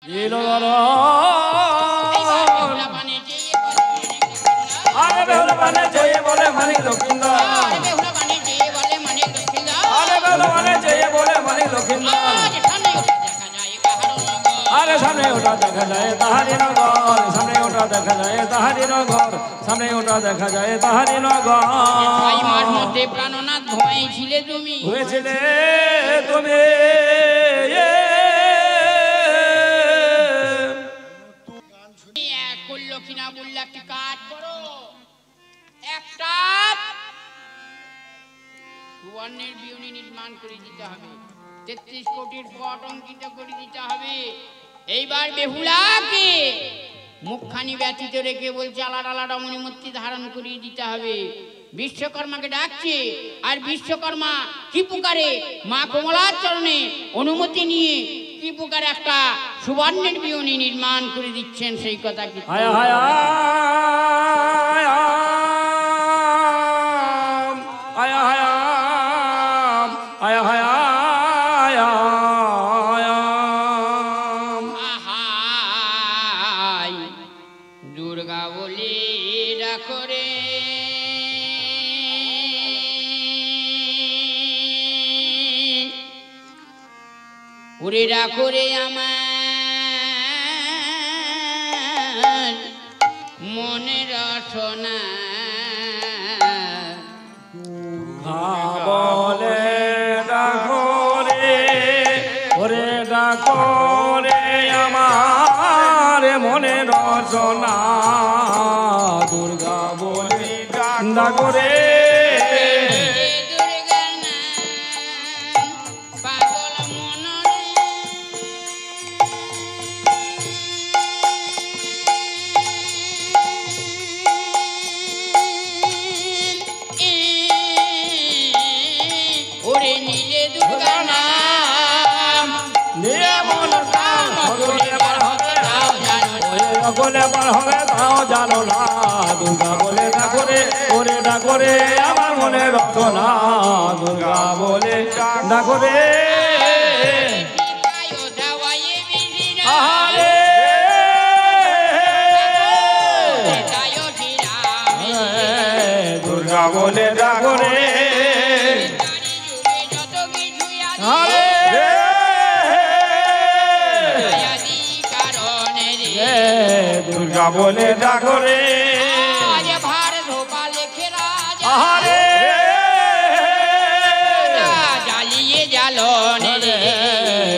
আরে সামনে ওটা দেখা যায় তাহারি নগর, সামনে ওটা দেখা যায় তাহারি নগর, সামনে ওটা দেখা যায় তাহারি নগর। ছয় মাস মধ্যে প্রাণনাথ ঘুমাইছিলে তুমি, হয়েছিলে তুমি করলো কিনা বললে একটি কাজ করো, একটা সুবর্ণের বিউনি নির্মাণ করে দিতে হবে, 33 কোটির পট অঙ্কিত করে দিতে হবে। এইবার বেহুলাকে মুখখানি ব্যতীত রেখে বলছে আলাদা আলাদা মণিমূর্তি ধারণ করিয়ে দিতে হবে। বিশ্বকর্মাকে ডাকছে, আর বিশ্বকর্মা কি পুকারে মা কমলার চরণে অনুমতি নিয়ে কি পুকারে একটা সুবর্ণের বিউনি নির্মাণ করে দিচ্ছেন, সেই কথা কি হায় হায় দুর্গা বলে ডাকরে ওরে ডাকরে আমার মনের রচনা বলে ডাকরে ওরে ডাকরে আমার মনে রচনা, দুর্গা বলে ডাকরে সকলে বার হবে তাও জানো না, দুর্গা বলে ডাকরে ওরে ডাকরে আমার মনে রচনা, দুর্গা বলে ডাকরে আহারে দুর্গা বলে ডাকরে আরে দুর্গা বলে ডাকরে আহারে জ্বালিয়ে জ্বালনে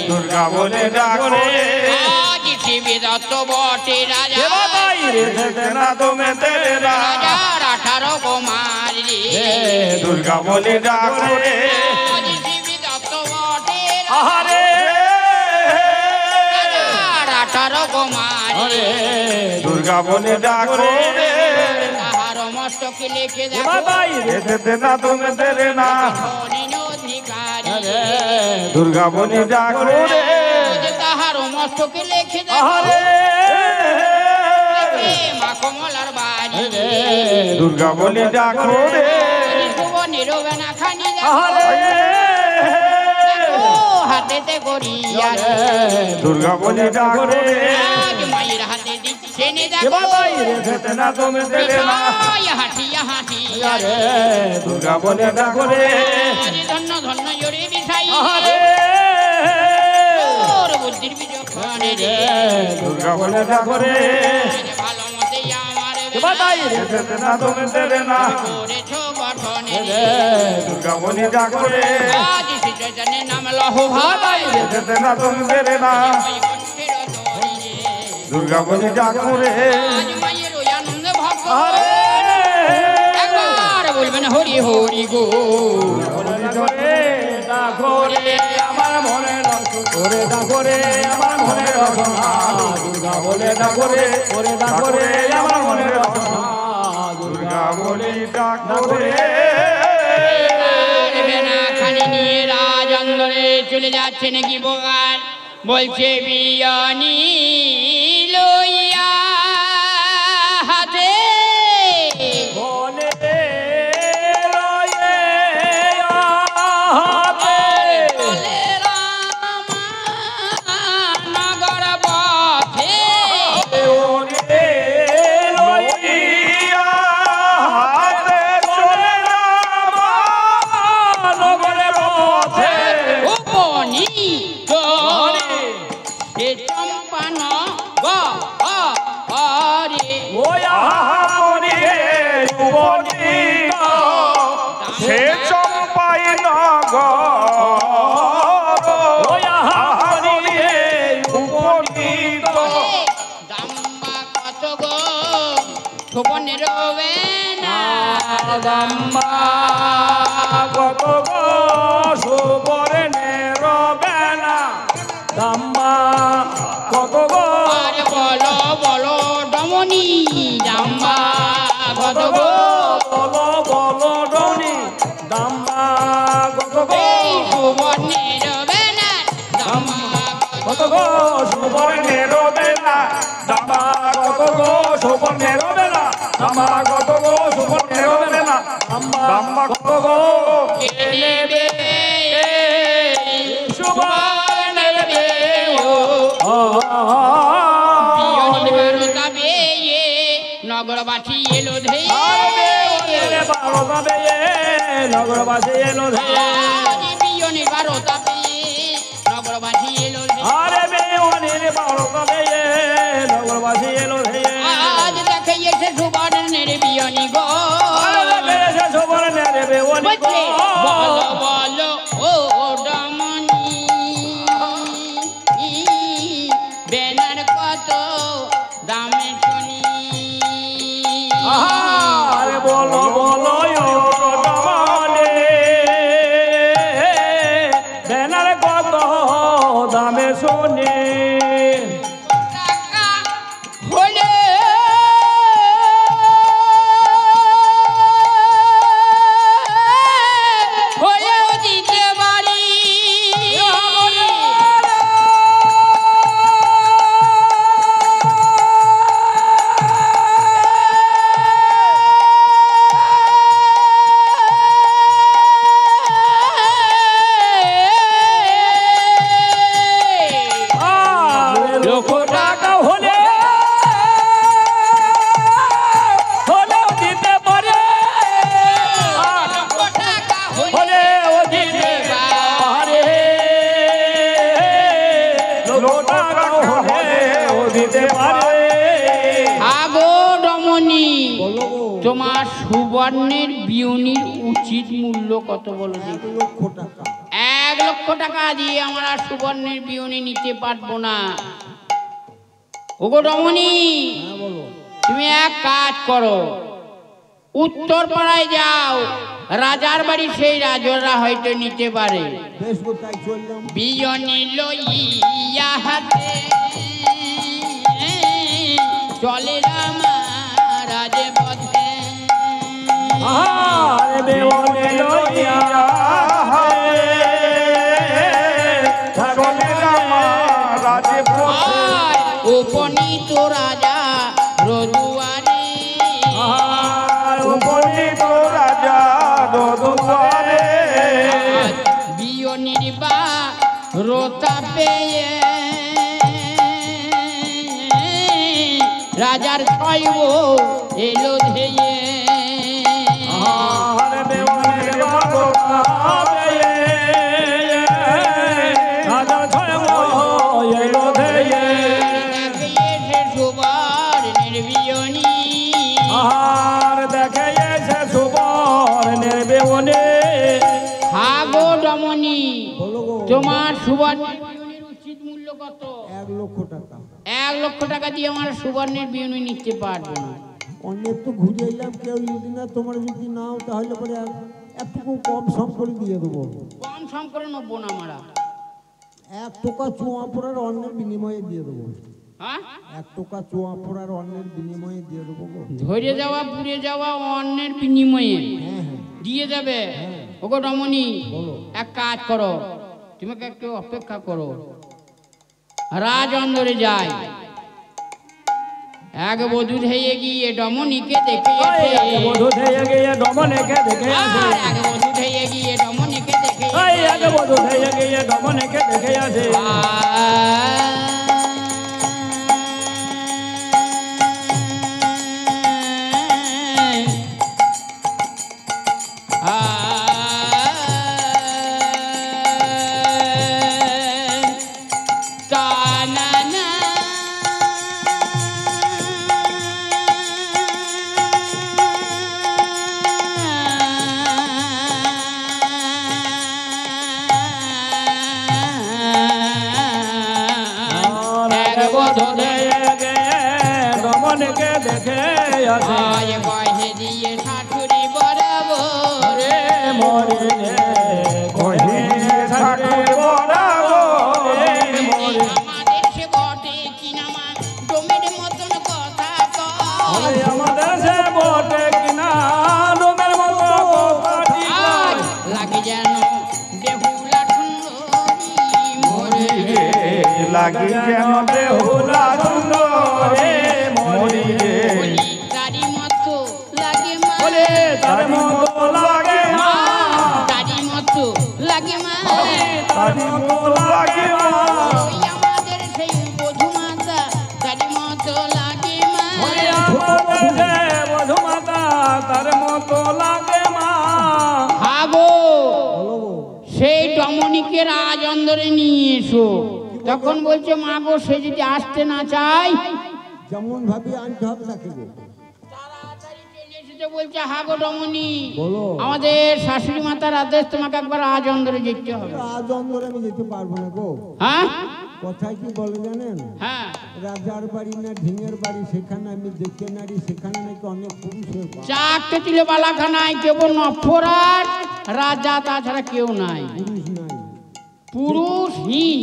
দুর্গা বলে ডাকরে দত্ত বটে রাজা না তুমি তেরে রাজার 18 কুমার রে, দুর্গা বলে ডাকরে দত্ত বটে আহারে 18 কুমার রে, দুর্গা বলে ডাকরে তাহার মস্তকে লিখে দেখো না তুমি তেরে না অধিকারী, দুর্গা বলে ডাকরে তাহার মস্তকে লিখে দেখো আহারে মা কমলার বাড়ি, দুর্গা বলে ডাকরে সুবর্ণের বেনা খানি আহারে হাতেতে করিয়া দুর্গা বলে ডাকরে মায়ের হাতে দিচ্ছে নে না তুমি তেরে না হাঁটিয়া হাঁটিয়া দুর্গা বলে ডাকরে ধন্য ধন্য জোরে বিষাই বুদ্ধির বিচক্ষণে রে, দুর্গা বলে ডাকরে ভালো মতে আমার না তুমি তেরে না করেছ গঠনে রে, দুর্গা বলে ডাকরে আজ শ্রীচৈতন্যের নাম লহো ভাই না তুমি তেরে না কণ্ঠের তরি রে, দুর্গা বলে ডাকরে আজ মায়ের ওই আনন্দে ভক্ত একবার বলবেন হরি হরি গো ডাকরে আমার মনে ওরে ডাকরে আমার মনে রচনা, দুর্গা বলে ডাকরে ওরে ডাকরে আমার মনে রচনা, দুর্গা বলে ডাকরে বেনা খানি নিয়ে রাজন্দরে চলে যাচ্ছে নাকি বোগান, বলছে বিয়ানি লইয়া হাতে বলে বলে রাম নগর চম্পান গ রে ওই আহামরি হে উপনীত সে চম্পাই নগর ওই আহামরি হে উপনীত দাম্মা কত গো শোভনের বেনা দাম্মা কত গো সুবর্ণের বেলা দাম্মা কত গো আরে বলো বলো ডমনি দাম্মা কত কত গো গো বলো বলো ডনি দাম্মা কত গো এই শোভনের বেনা দাম্মা কত গো সুবর্ণের বেলা দাম্মা কত গো সুবর্ণের বেলা দাম্মা কত গো সুবর্ণের বেলা দাম্মা কত গো নেবে সুবর্ণের নগরবাসী এলো ধে নগরবাসী এলো বিয়নের বারোটা পেয়ে নগরবাসী এলো ধে আরে বেওয়ানির বারোটা বেয়ে নগরবাসী এলো আজ দেখাইয়েছে সুবর্ণের বিয়নি গো সুবর্ণের বেওয়ানি বুঝলে? বলো বলো ও ডমনি বেনার কত দামে শুনি আরে বলো বলো ডমনে বেনার কত দামে শুনি টাকা হলে হলেও দিতে পারি লক্ষ টাকা হলে হলেও দিতে পারে টাকা হলেও দিতে পারে লক্ষ টাকা হলেও দিতে পারে আগো রমণী তোমার সুবর্ণের বিউনির উচিত মূল্য কত বলো দেখি? 1,00,000 টাকা দিয়ে আমরা সুবর্ণের বিউনি নিতে পারবো না। ওগো রমণী তুমি এক কাজ করো, উত্তর পাড়ায় যাও, রাজার বাড়ি সেই রাজরা হয়তো নিতে পারে। বিয়নি লইয়া হাতে চলে রামা রাজে পথে আরে বেওয়ানে লইয়া চলে রামা রাজে পথে উপনীত রাজা রদুয়ারে আর উপনীত রাজা দুয়ারে বিয়নির বা রোতা পেয়ে রাজার ছয় এলো ধেয়ে আরে বেওয়ানে বাবা বেয়ে রাজা ছয় এলো ধেয়ে এসে সুবার নির্বিয়নি আর দেখে এসে সুবর্ণের বেওয়ানে হাগো রমণী তোমার সুবর্ণের বিউনির উচিত মূল্য কত? 1,00,000 টাকা। 1,00,000 টাকা দিয়ে আমার সুবর্ণের বিউনি নিতে পারবো না। অনেক তো ঘুরে এলাম, কেউ যদি না তোমার যদি নাও তাহলে পরে একটু কম সম করে দিয়ে দেবো। কম সম করে নেবো না আমরা। 1 টাকা চোয়া পড়ার অন্যের বিনিময়ে দিয়ে দেবো। হ্যাঁ 1 টাকা চোয়া পড়ার অন্যের বিনিময়ে দিয়ে দেবো গো। ধরে যাওয়া পুড়ে যাওয়া অন্যের বিনিময়ে হ্যাঁ হ্যাঁ দিয়ে যাবে। ওগো রমণী বলো। এক কাজ করো, তোমাকে একটু অপেক্ষা করো, রাজ অন্দরে যায়, এক বধূ হয়ে গিয়ে রমণীকে দেখে আসে। বধূ থেকে গিয়ে দমনেকে দেখে আসে আর এক বধূ হয়ে গিয়ে রমণীকে দেখে এক বধূ থেকে গিয়ে দমনেকে দেখে আসে কানন বধ দেয়ে গে রমণীকে দেখে আসে আয় বহে দিয়ে শাশুড়ি বরাবর রে মরে রে কহে ঠাকুর বরাবো আমাদের সে বটে কিনামা ডোমের মতন কথা কয় আমাদের সে বটে কিনা ডোমের মতো কথাটি আজ লাগে যেন বেহুলা সুন্দরী মরে রে লাগি যেন বেহুলা সুন্দরে মরি রে বলি তারি মতো লাগে মা বলে তার মতো লাগে মা তারি মতো লাগে মা তারি মতো লাগে মা ওই আমাদের সেই বধূ মাতা তারি মতো লাগে মা আমাদের সে বধূমাতা তার মতো লাগে মা হাগো বলো গো। সেই ডমনিকে রাজ অন্দরে নিয়ে এসো তখন বলছে মা গো সে যদি আসতে না চায় যেমন ভাবি আনতে হবে তাকে গো। তাড়াতাড়ি চলে এসেছে বলছে হাগো ডমনি বলো। আমাদের শাশুড়ি মাতার আদেশ তোমাকে একবার রাজ অন্দরে যেতে হবে আজ অন্দরে আমি যেতে পারবো না গো। হ্যাঁ কথায় কি বলে জানেন, হ্যাঁ রাজার বাড়ি না ঢিঙের বাড়ি সেখানে আমি দেখতে নারী সেখানে নাকি অনেক পুরুষের বাস। চাকতে তিলে বালাখানায় কেবল নফরাট রাজা তাছাড়া কেউ নাই পুরুষ নাই পুরুষহীন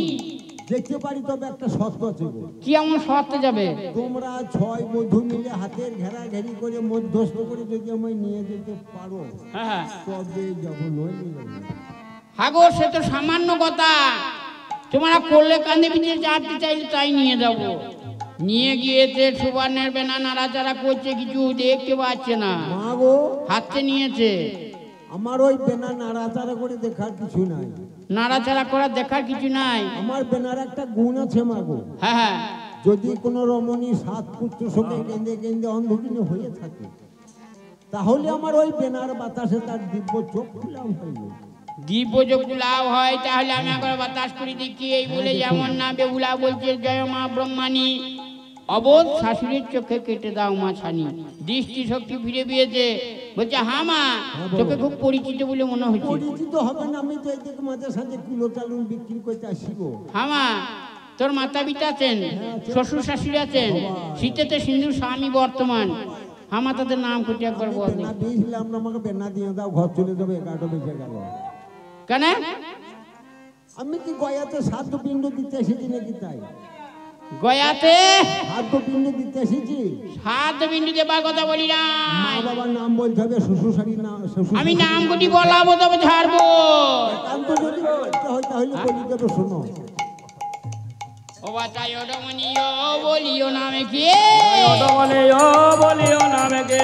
দেখতে পারি, তবে একটা সত্য আছে গো। কি এমন সত্য যাবে তোমরা 6 বধূ মিলে হাতের ঘেরা ঘেরি করে মধ্যস্থ করে যদি আমায় নিয়ে যেতে পারো হ্যাঁ তবে যাবো, নইলে যাবো না। হাগো সে তো সামান্য কথা তোমরা করলে কান্দে পিছিয়ে চাটতে চাইলে তাই নিয়ে যাব নিয়ে গিয়েছে সুবর্ণের বেনা নাড়াচাড়া করছে কিছু দেখতে পাচ্ছে না মা গো, হাতে নিয়েছে আমার ওই বেনা নাড়াচাড়া করে দেখার কিছু নাই। নাড়াচাড়া করার দেখার কিছু নাই আমার বেনার একটা গুণ আছে মা গো। হ্যাঁ হ্যাঁ যদি কোনো রমণী 7 পুত্র সঙ্গে কেঁদে কেঁদে অন্ধকিনী হয়ে থাকে, তাহলে আমার ওই বেনার বাতাসে তার দিব্য চোখ খুলাম হইল। দ্বীপযোগ্য লাভ হয় তাহলে আমি একবার বাতাস করে দেখি এই বলে যেমন না বেহুলা বলছে জয় মা ব্রহ্মাণী অবোধ শাশুড়ির চোখে কেটে দাও মা ছানি দৃষ্টি শক্তি ফিরে পেয়েছে বলছে হ্যাঁ মা তোকে খুব পরিচিত বলে মনে হচ্ছে পরিচিত হবে না, আমি তো এইদিকে মাঝে সাঝে কিলো চালুন বিক্রি করতে আসি গো। হ্যাঁ মা তোর মাতা পিতা আছেন শ্বশুর শাশুড়ি আছেন শীতেতে সিন্ধুর স্বামী বর্তমান হামা তাদের নাম করতে একবার বল বেনা দিয়েছিলাম না, আমাকে বেনা দিয়ে দাও, ঘর চলে যাবে, 11টা বেজে গেল। কেন আমি কি গয়াতে 7 পিণ্ড দিতে এসেছি নাকি? তাই গয়াতে 7 পিণ্ড দিতে এসেছি। সাত বিন্দু দেবার কথা বলি না মা বাবার নাম বলতে হবে, শ্বশুর শাড়ির নাম, শ্বশুর আমি নাম গুটি বলাবো তবে ছাড়বো একান্ত যদি বলতে হয় তাহলে বলি দেবো, শোনো। ও বাতায় ওডমনি ও বলিও নামে কি ওটা বলে ও বলিও নামে গে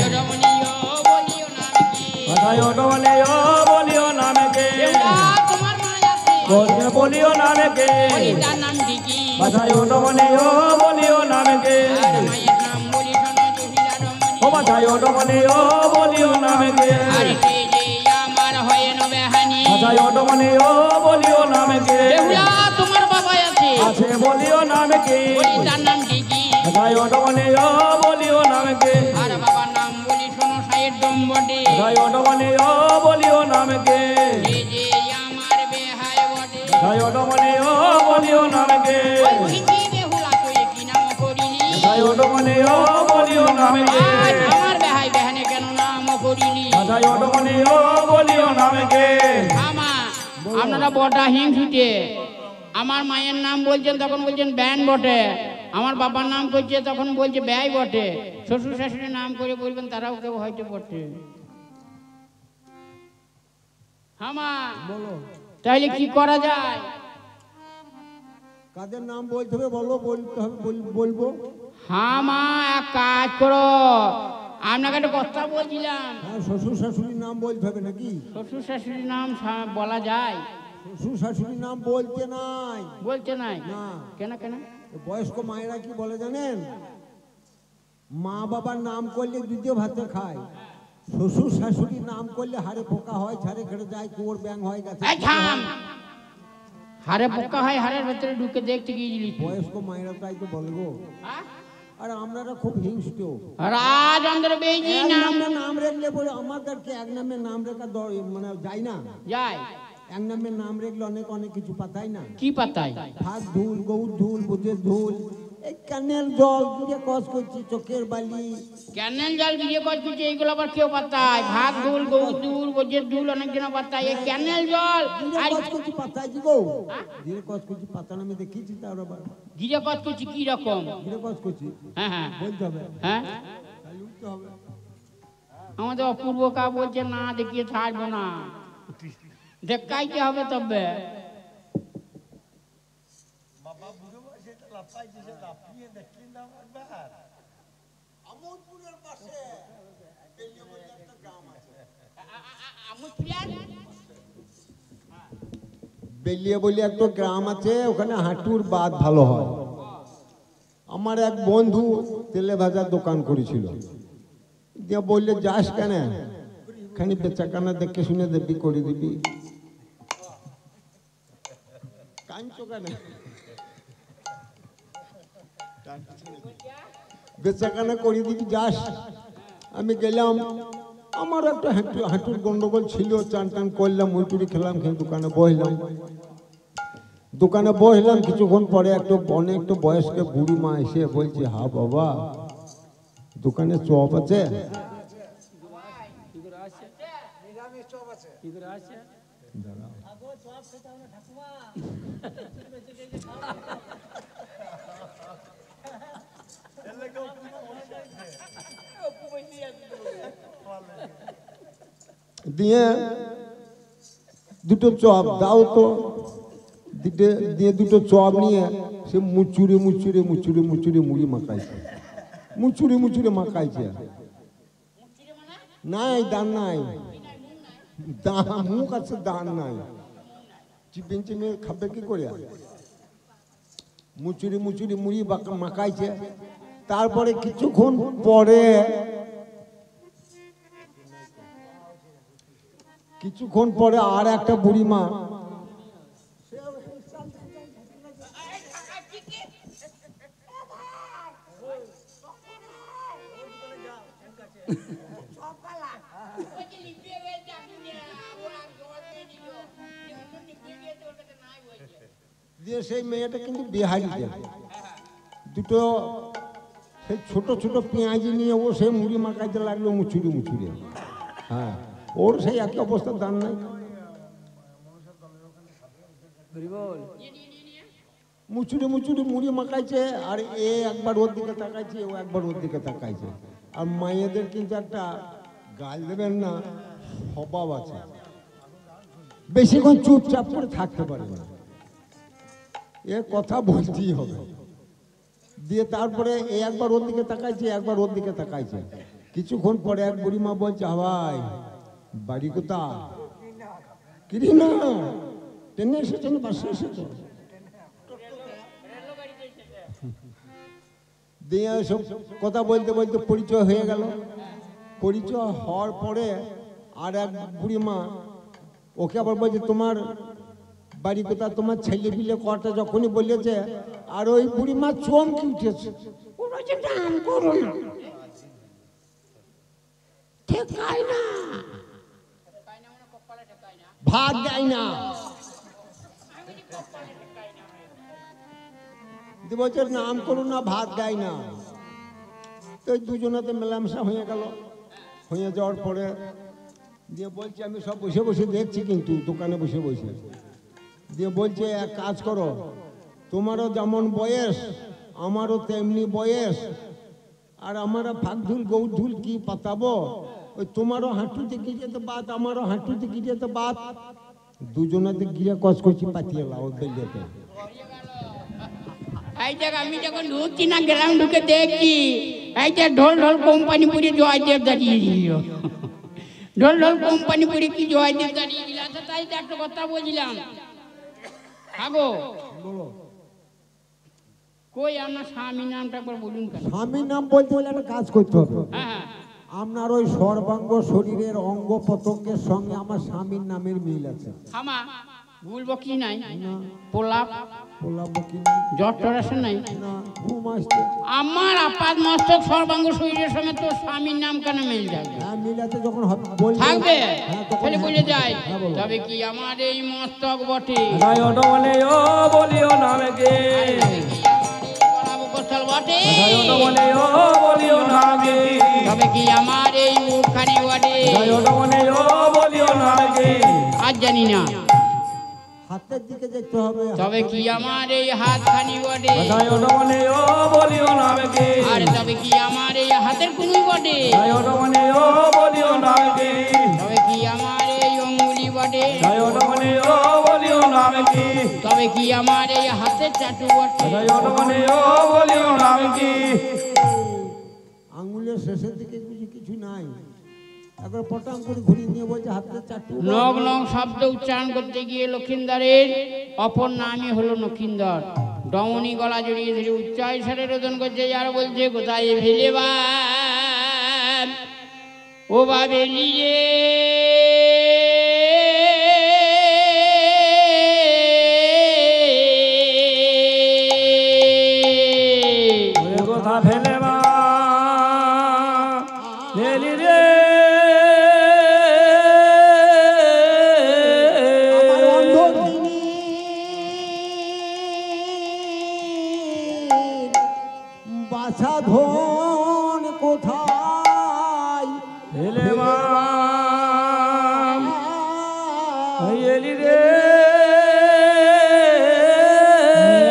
ওডমনি ও বলিও নামে কি কথায় ওটা বলে ও বলিও নামে গে দেউলা তোমার মা আছে বলতে বলিও নামে গে বলি তার নাম ঠিকই কথায় ওটা বলে ও বলিও নামে গে আর মায়ের নাম বলি শোনো জহিরা রমণী ও কথায় ওটা বলে ও বলিও নামে গে আর সে যে আমার হয়ে নবে হানি কথায় ওটা বলে ও বলিও নামে গে দেউলা তোমার বাবা আছে আছে বলিও নামে গে বলি তার নাম ঠিকই কথায় ওটা বলে ও বলিও নামে গে আর বাবার নাম বলি শোনো সাইয়ের দম বটে কথায় ওটা বলে ও বলিও নামে গে যে যে আমার বেহায় বটে কথায় ওটা বলে ও বলিও নামে গে ওই হিন্দি বেহুলা কই কি নাম করিনি কথায় ওটা বলে ও বলিও নামে গে আজ আমার বেহাই বেহানে কেন নাম করিনি কথায় ওটা বলে ও বলিও নামে গে আমা আপনারা বটা হিংসুটে আমার মায়ের নাম বলছেন তখন বলছেন ব্যান বটে আমার বাবার নাম করছে তখন বলছে ব্যয় বটে শ্বশুর শাশুড়ির নাম করে বলবেন তারাও কেউ হয়তো বটে হামা বলো তাইলে কি করা যায় কাদের নাম বলতে হবে বলো, বলতে হবে, বলবো। হামা এক কাজ করো আপনাকে একটা কথা বলছিলাম হ্যাঁ, শ্বশুর শাশুড়ির নাম বলতে হবে নাকি? শ্বশুর শাশুড়ির নাম বলা যায় শ্বশুর শাশুড়ির নাম বলতে নাই। বলতে নাই না, কেন কেন বয়স্ক মায়েরা কি বলে জানেন, মা বাবার নাম করলে দ্বিতীয় ভাতে খায়, শ্বশুর শাশুড়ির নাম করলে হাড়ে পোকা হয়, ঝাড়ে খেড়ে যায়, কুয়োর ব্যাং হয়, গাছে এই থাম। হাড়ে পোকা হয় হাড়ের ভেতরে ঢুকে দেখতে গিয়েছিলি তুই। বয়স্ক মায়েরা তাই তো বলবো। হ্যাঁ? আর আমরা খুব হিংস্র, রাজেন্দ্র বেজি এক নাম নামে নাম রাখলে পরে আমাদেরকে এক নামে নাম রেখা মানে যায় না। যায় এক নামের নাম রেখলে অনেক অনেক কিছু পাতাই না। কি পাতায়? ভাত ধুল, গৌর ধুল, বুঝের ধুল, এই ক্যানেল জল দিয়ে কস করছি, চোখের বালি। ক্যানেল জল দিয়ে কচ করছে, এইগুলো আবার কেউ পাতায়? ভাত ধুল, গৌ ধুল, বোঝের ধুল অনেক জন পাতায়। এই ক্যানেল জল আর কস করছি পাতাই কি গো? ধীরে কস করছি পাতা আমি দেখিছি তার আবার। গিরে কচ করছি কি রকম? ধীরে কস করছি হ্যাঁ হ্যাঁ বলতে হবে, হ্যাঁ। তাহলে উঠতে হবে। আমাদের অপূর্ব কা বলছে না দেখিয়ে ছাড়বো না, দেখাইতে হবে তবে। বেলিয়া বলে একটা গ্রাম আছে, ওখানে হাঁটুর বাদ ভালো হয়। আমার এক বন্ধু তেলে ভাজার দোকান করেছিল, দিয়ে বললে যাস কেন, খানি বেচাকানা দেখে শুনে দেবি, করে দিবি। কাঁদছো কেন? বেচাকানা করে দিবি, যাস। আমি গেলাম, আমার একটা হাঁটুর গন্ডগোল ছিল, চান টান করলাম, মুড়ি খেলাম, খেয়ে দোকানে বসলাম। কিছুক্ষণ পরে অনেক বয়স্ক বুড়ি মা এসে বলছে, হা বাবা, দোকানে চপ আছে? দিয়ে দুটো চপ দাও তো। দিয়ে দুটো চপ নিয়ে সে মুচুরে মুড়ি মাখাইছে, মুচুরে মাখাইছে। নাই দান নাই, মুখ আছে দান নাই, চিপিন চিপিয়ে খাবে কি করে? মুচুরি মুড়ি মাখাইছে। তারপরে কিছুক্ষণ পরে আর একটা বুড়িমা দিয়ে সেই মেয়েটা কিন্তু বিহারি, দুটো সেই ছোট ছোট পেঁয়াজি নিয়ে ও সেই মুড়ি মাখাইতে লাগলো, মুচুরি। হ্যাঁ, ওর সেই একই অবস্থা, দান নাই। মুচুরি মুড়ি মাখাইছে, আর এ একবার ওর দিকে তাকাইছে, ও একবার ওর দিকে তাকাইছে। আর মায়েদের কিন্তু একটা গাল দেবেন না স্বভাব আছে, বেশিক্ষণ চুপচাপ করে থাকতে পারে না, এ কথা বলতেই হবে। দিয়ে তারপরে এ একবার ওর দিকে তাকাইছে, একবার ওর দিকে তাকাইছে। কিছুক্ষণ পরে এক বুড়িমা বলছে, ভাই বাড়ি কোথা? কিরি না ট্রেনে এসেছো না বাসে এসেছো? দিয়ে সব কথা বলতে পরিচয় হয়ে গেল। পরিচয় হওয়ার পরে আর এক বুড়িমা ওকে আবার বলছে, তোমার বাড়ি কোথা, তোমার ছেলে পিলে কটা যখনই বলেছে, আর ওই বুড়িমা চমকে উঠেছে, ভাত দেয় না। বলছে নাম করুন না, ভাত দেয় না। তো দুজনাতে মেলামেশা হয়ে গেল। হয়ে যাওয়ার পরে দিয়ে বলছে, আমি সব বসে দেখছি, কিন্তু দোকানে বসে দিয়ে বলছে, এক কাজ করো, তোমারও যেমন বয়স আমারও তেমনি বয়স, আর আমারও ফাঁক ধুল গৌর ধুল কি পাতাবো, ওই তোমারও হাঁটুতে গিরিয়েতে বাত, আমারও হাঁটুতে গিরিয়েতে বাত, দুজনাতে গিয়ে কচকচি পাতিয়ে লাও বেলিয়েতে। এই দেখ, আমি যখন ঢুকছি না গ্রাম ঢুকে দেখছি, এই যে ঢোল কোম্পানিপুরে জয়দেব দাঁড়িয়ে দিল, ঢোল কোম্পানিপুরে কি জয়দেব দাঁড়িয়ে দিল। আচ্ছা তাই তো একটা কথা বলছিলাম, আগো কই আপনার স্বামী নামটা একবার বলুন। স্বামীর নাম বলতে হলে একটা কাজ করতে হবে। হ্যাঁ, আপনার ওই সর্বাঙ্গ শরীরের অঙ্গ প্রত্যঙ্গের সঙ্গে আমার স্বামীর নামের মিল আছে। ভুল বকি নাই, না পোলাপ পোলা বকি না জ্বর টর আসে নাই। না ঘুম আসছে আমার আপাত মস্তক সর্বাঙ্গ শরীরের সঙ্গে তোর স্বামীর নাম কেন মিল যাবে? হ্যাঁ মিলাতে যখন হবে বলবে থাকবে হ্যাঁ তখন ছেলে হ্যাঁ বলে বলবে। যায় হ্যাঁ বলো তবে কি আমার এই মস্তক বটে? জয় অটমনে ও বলিও নামে কে বলাবকস্থল বটে? জয় অটমনে ও বলিও নামে তবে কি আমার এই মুখখানি বটে? জয় অটমনে ও বলিও নামে কে আজ জানি না। হাতের দিকে দেখতে হবে তবে কি আমার এই হাতখানি বটে? জয় অটমনে ও বলিও নামে কে আর তবে কি আমার এই হাতের কুনুই বটে? জয় অটমনে ও বলিও নামে কে তবে কি আমার এই অঙ্গুলি বটে? জয় অটমনে ও বলিও নামে কে তবে কি আমার এই হাতের চাটু বটে? জয় অটমনে ও বলিও নামে কে আঙুলের শেষের দিকে কিছু নাই একবার পটাং করে ঘুরিয়ে নিয়ে বলছে হাতের চারটে নগ নগ শব্দ উচ্চারণ করতে গিয়ে লক্ষিন্দরের অপর নামই হলো লক্ষিন্দর। ডমনি গলা জড়িয়ে ধরে উচ্চ স্বরে রোদন করছে, আর বলছে কোথায় ভেলে বা ও বাবেলি রে ওরে কথা ফেলে মা লেলি রে আমার অন্ধকিনী বাছা ধন কোথায় ফেলে মা এলি রে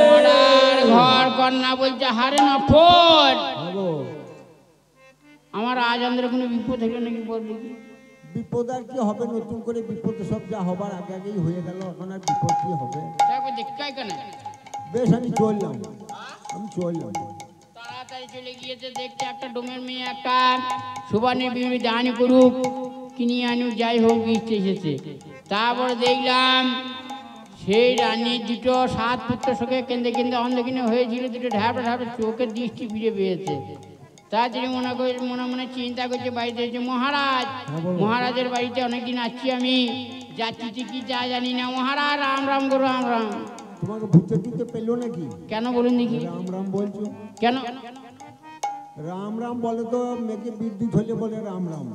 মরার ঘর কন্যা বলছে হারে না ফোর আমার আজ আমাদের কোনো বিপদ হলো নাকি বলবি? বিপদ আর কি হবে নতুন করে বিপদ সব যা হবার আগে আগেই হয়ে গেল এখন আর বিপদ কি হবে দেখো দেখাই কেন বেশ আমি চললাম তাড়াতাড়ি চলে গিয়েছে দেখতে একটা ডোমের মেয়ে একটা সুবর্ণের বিবি দানি করুক কিনে আনুক যাই হোক বৃষ্টি এসেছে। তারপরে দেখলাম সেই রানীর দুটো সাত পুত্র শোকে কেন্দ্রে কেন্দ্রে অন্ধকিনে হয়েছিল, দুটো ঢাপড়ে ঢাপড়ে চোখের দৃষ্টি ফিরে পেয়েছে। তাড়াতাড়ি মনে মনে চিন্তা করছে বাড়িতে এসে মহারাজ মহারাজের বাড়িতে অনেকদিন আসছি আমি, যাচ্ছি ঠিকই যা জানি না। মহারাজ রাম রাম গো রাম রাম। তোমাকে ভূতে টুতে পেলো নাকি কেন বলুন দেখি? রাম রাম বলছো কেন? রাম রাম বলে তো মেয়েকে বিদ্যুৎ হলে বলে রাম রাম,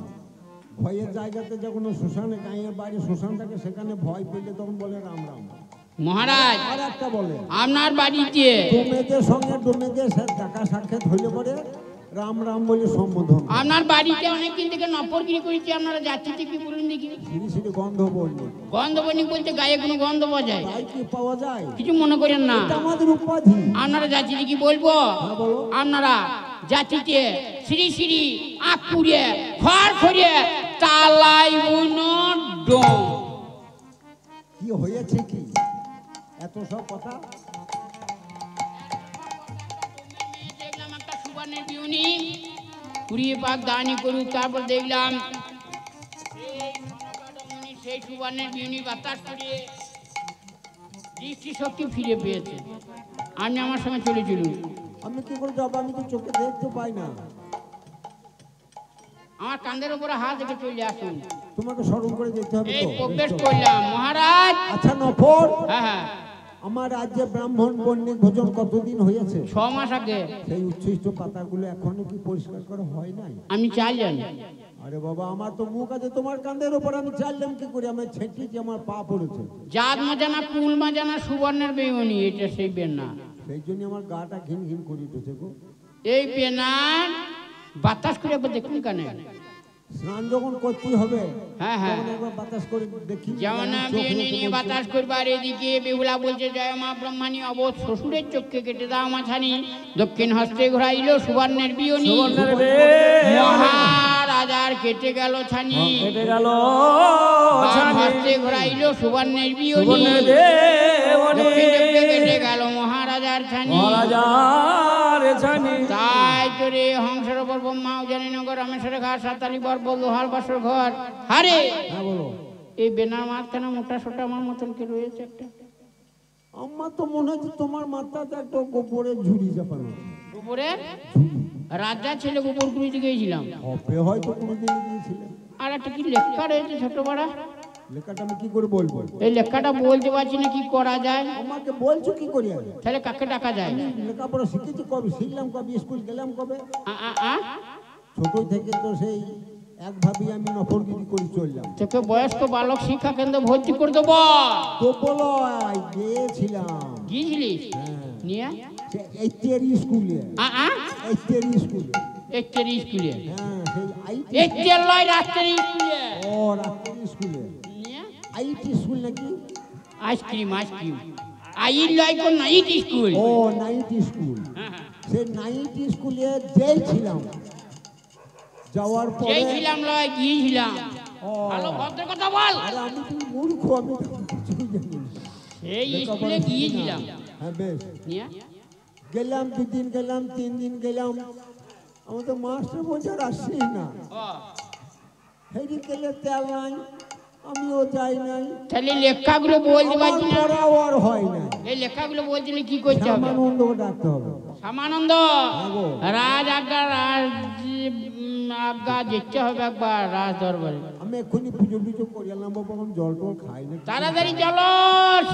ভয়ের জায়গাতে যখন শ্মশানে গাঁয়ের বাইরে শ্মশান থাকে সেখানে ভয় পেলে তখন বলে রাম রাম। মহারাজ আর একটা বলে আপনার বাড়িতে ডোমেদের সঙ্গে ডোমেদের দেখা সাক্ষাৎ হইলে পরে রাম রাম বলে সম্বোধন। আপনার বাড়িতে অনেকদিন থেকে নফরগিরি করেছি, আপনারা যাচ্ছি কি বলুন দেখি? সিঁড়ি সিঁড়ি গন্ধ বললো গন্ধ বনি বলতে গায়ে কোনো গন্ধ পাওয়া যায়? তাই কি পাওয়া যায়? কিছু মনে করেন না। এটা আমাদের উপাধি। আপনারা যাচ্ছি কি বলবো? হ্যাঁ বলো। আপনারা যাচ্ছিতে শ্রী শ্রী আখ পুড়িয়ে ঘর খড়িয়ে তালাই ডোম। কি হয়েছে কি এত সব কথা? দেখলাম একটা সুবর্ণের বিউনি কুড়িয়ে পাক দানি করুক। তারপর দেখলাম সেই সুবর্ণের বিউনি বাতাস করিয়ে দৃষ্টি শক্তি ফিরে পেয়েছে। আপনি আমার সঙ্গে চলে চলুন। আমি কি করে যাবো? আমি তো চোখে দেখতে পাই না। আমার কাঁধের উপরে হাত রেখে চলে আসুন। তোমাকে স্মরণ করে যেতে হবে এই তো। প্রবেশ করলাম মহারাজ। আচ্ছা নফর, হ্যাঁ হ্যাঁ, আমার রাজ্যে ব্রাহ্মণ বন্যিক ভোজন কতদিন হয়েছে? 6 মাস আগে। সেই উচ্ছিষ্ট পাতাগুলো এখনো কি পরিষ্কার করা হয় নাই? আমি চাই জানি। আরে বাবা, আমার তো মুখ আছে তোমার কাঁধের উপর, আমি চাইলাম কি করে? আমি ছেঁটিছি, আমার পা পড়েছে। জাত মাজানা কুল মাজানা সুবর্ণের বেউনি, এটা সেই বেনা। সেই জন্য আমার গাটা ঘিন ঘিন করে উঠেছে গো। এই বেনার বাতাস করে একবার দেখুন কেন? স্নান যখন করতে হবে হ্যাঁ হ্যাঁ, তখন একবার বাতাস করে দেখি। যেমন বিউনি নিয়ে বাতাস করবার এদিকে বেহুলা বলছে জয় মা ব্রহ্মাণী অবোধ শ্বশুরের চোখকে কেটে দাও মাছানি। দক্ষিণ হস্তে ঘুরাইল সুবর্ণের বিউনি, সুবর্ণের বে মহারাজার কেটে গেল ছানি। কেটে গেল বাম হস্তে ঘুরাইল সুবর্ণের বিউনি, সুবর্ণের দেওয়ানি দক্ষিণ চোখে কেটে গেল মহারাজার ছানি। মহারাজার ছানি তাই তোরে হংসের ওপর ব্রহ্মা উজানি নগর রামেশ্বর ঘাট সাতালি বর লোহার বাসর ঘর। হারে হ্যাঁ বলো। এই বেনার মাঝখানে মোটা সোটা আমার মতন কে রয়েছে একটা? আমার তো মনে হচ্ছে তোমার মাথাটা একটা গোপরে ঝুড়ি চাপানো। উপরে রাজা ছেলে গোবর কুড়িতে গিয়েছিলাম। হবে হয়তো কোনোদিন গিয়েছিলেন। আর একটা কি লেখা রয়েছে ছোট বড়া? লেখাটা আমি কি করে বলবো? এই লেখাটা বলতে পারছি না, কি করা যায়? আমাকে বলছো কি করে আমি? তাহলে কাকে ডাকা যায়? লেখাপড়া শিখেছি কবে, শিখলাম কবে, স্কুল গেলাম কবে? আ, আ, আ? ছোট থেকে তো সেই একভাবেই আমি নফরগিরি করে চললাম। তোকে বয়স্ক বালক শিক্ষা কেন্দ্রে ভর্তি করে দেবো। তো বলো, গিয়েছিলাম। গিয়েছিলিস? হ্যাঁ, নিয়ে সে এইচএর স্কুলে। এইচএর স্কুলে। একটের স্কুলে? হ্যাঁ, সেই আইটি। একটের লয়, রাস্তার স্কুলে। ও, রাতের স্কুলে। নিয়ে আইটি স্কুল নাকি? আইসক্রিম আইল লয় কোন নাইট স্কুল? ও, নাইট স্কুল। হ্যাঁ, সেই নাইট স্কুলে যেই ছিলাম, যাওয়ার পরে গিয়েছিলাম লয়, গিয়েছিলাম। ও, ভালো ভদ্র কথা বল। আরে আমি তো মূর্খ, আমি তো কিছুই জানি না। এই স্কুলে গিয়েছিলাম। হ্যাঁ, বেশ। নিয়ে গেলাম, 2 দিন গেলাম, 3 দিন গেলাম, আমাদের মাস্টার বোঝার আসছি না। ও, হেরি গেলে তেল নাই, আমিও যাই নাই, তাহলে লেখাগুলো বলতে পারছি না। পড়াও আর হয় না। এই লেখাগুলো বলতে হলে কি করতে হবে? শ্যামানন্দকে ডাকতে হবে। সামানন্দ গো। রাজ আজ্ঞা যেতে হবে একবার রাজ দরবারে। আমি এক্ষুনি পুজো টুজো করে এলাম বাবা, এখন জল টল খাই না। তাড়াতাড়ি চলো,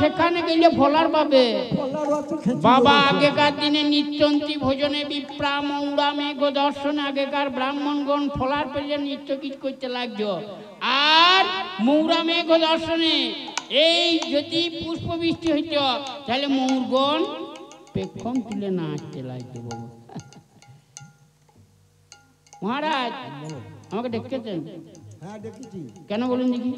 সেখানে গেলে ফলার পাবে। ফলার আছে, খেঁচি বাবা আছে। আগেকার দিনে নিত্যন্তি ভোজনে বিপ্রা মৌরা মেঘ দর্শনে আগেকার ব্রাহ্মণগণ ফলার পেলে নিত্য গীত করতে লাগতো। আর মৌরা মেঘ দর্শনে এই যদি পুষ্প বৃষ্টি হইত, তাহলে মৌরগণ পেক্ষম তুলে নাচতে লাগতো। বাবা মহারাজ আমাকে ডেকেছেন? হ্যাঁ, দেখেছি। কেন বলুন দেখি?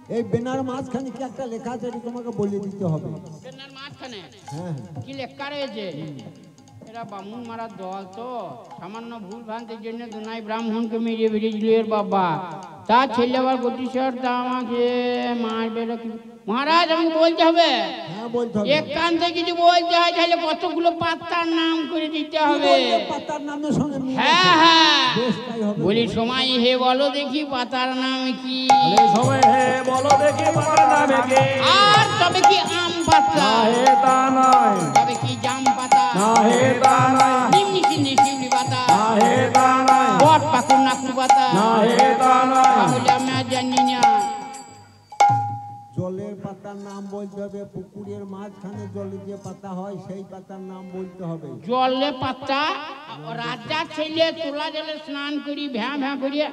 এই বেনার মাঝখানে কি একটা লেখা আছে, এটা তোমাকে বলে দিতে হবে। ট্রেনের মাঝখানে হ্যাঁ, কি লেখা রয়েছে? এরা বামুন মারার দল তো, সামান্য ভুল ভ্রান্তির জন্য দুনাই ব্রাহ্মণকে মেরে বেরিয়েছিল এর বাবা। তা ছেলে আবার গতিশ্বর তা আমাকে মারবে নাকি? মহারাজ আমাকে বলতে হবে। হ্যাঁ, বলতে হবে। এক কান থেকে যদি বলতে হয় তাহলে কতগুলো পাতার নাম করে দিতে কি হবে। বললে পাতার নামের সঙ্গে মিল হ্যাঁ আছে? হ্যাঁ, বেশ, তাই হবে। বলি সময় হে বলো দেখি পাতার নাম কি? আরে সবাই হে বলো দেখি পাতার নামে কি? আর তবে কি আম পাতা? না হে তা নয়, তবে কি জাম পাতা? না হে তা নয়, নিমনি সিন্নি শিউলি পাতা? না হে তা নয়, বট পাকুর নাকুর পাতা? না হে তা নয়। তাহলে আমি আর জানি না। জলের পাতার নাম বলতে হবে। পুকুরের মাঝখানে জলে যে পাতা হয় সেই পাতার নাম বলতে হবে। জলে পাতা, রাজা ছেলে তোলা জলে স্নান করি ভ্যাঁ ভ্যাঁ করিয়া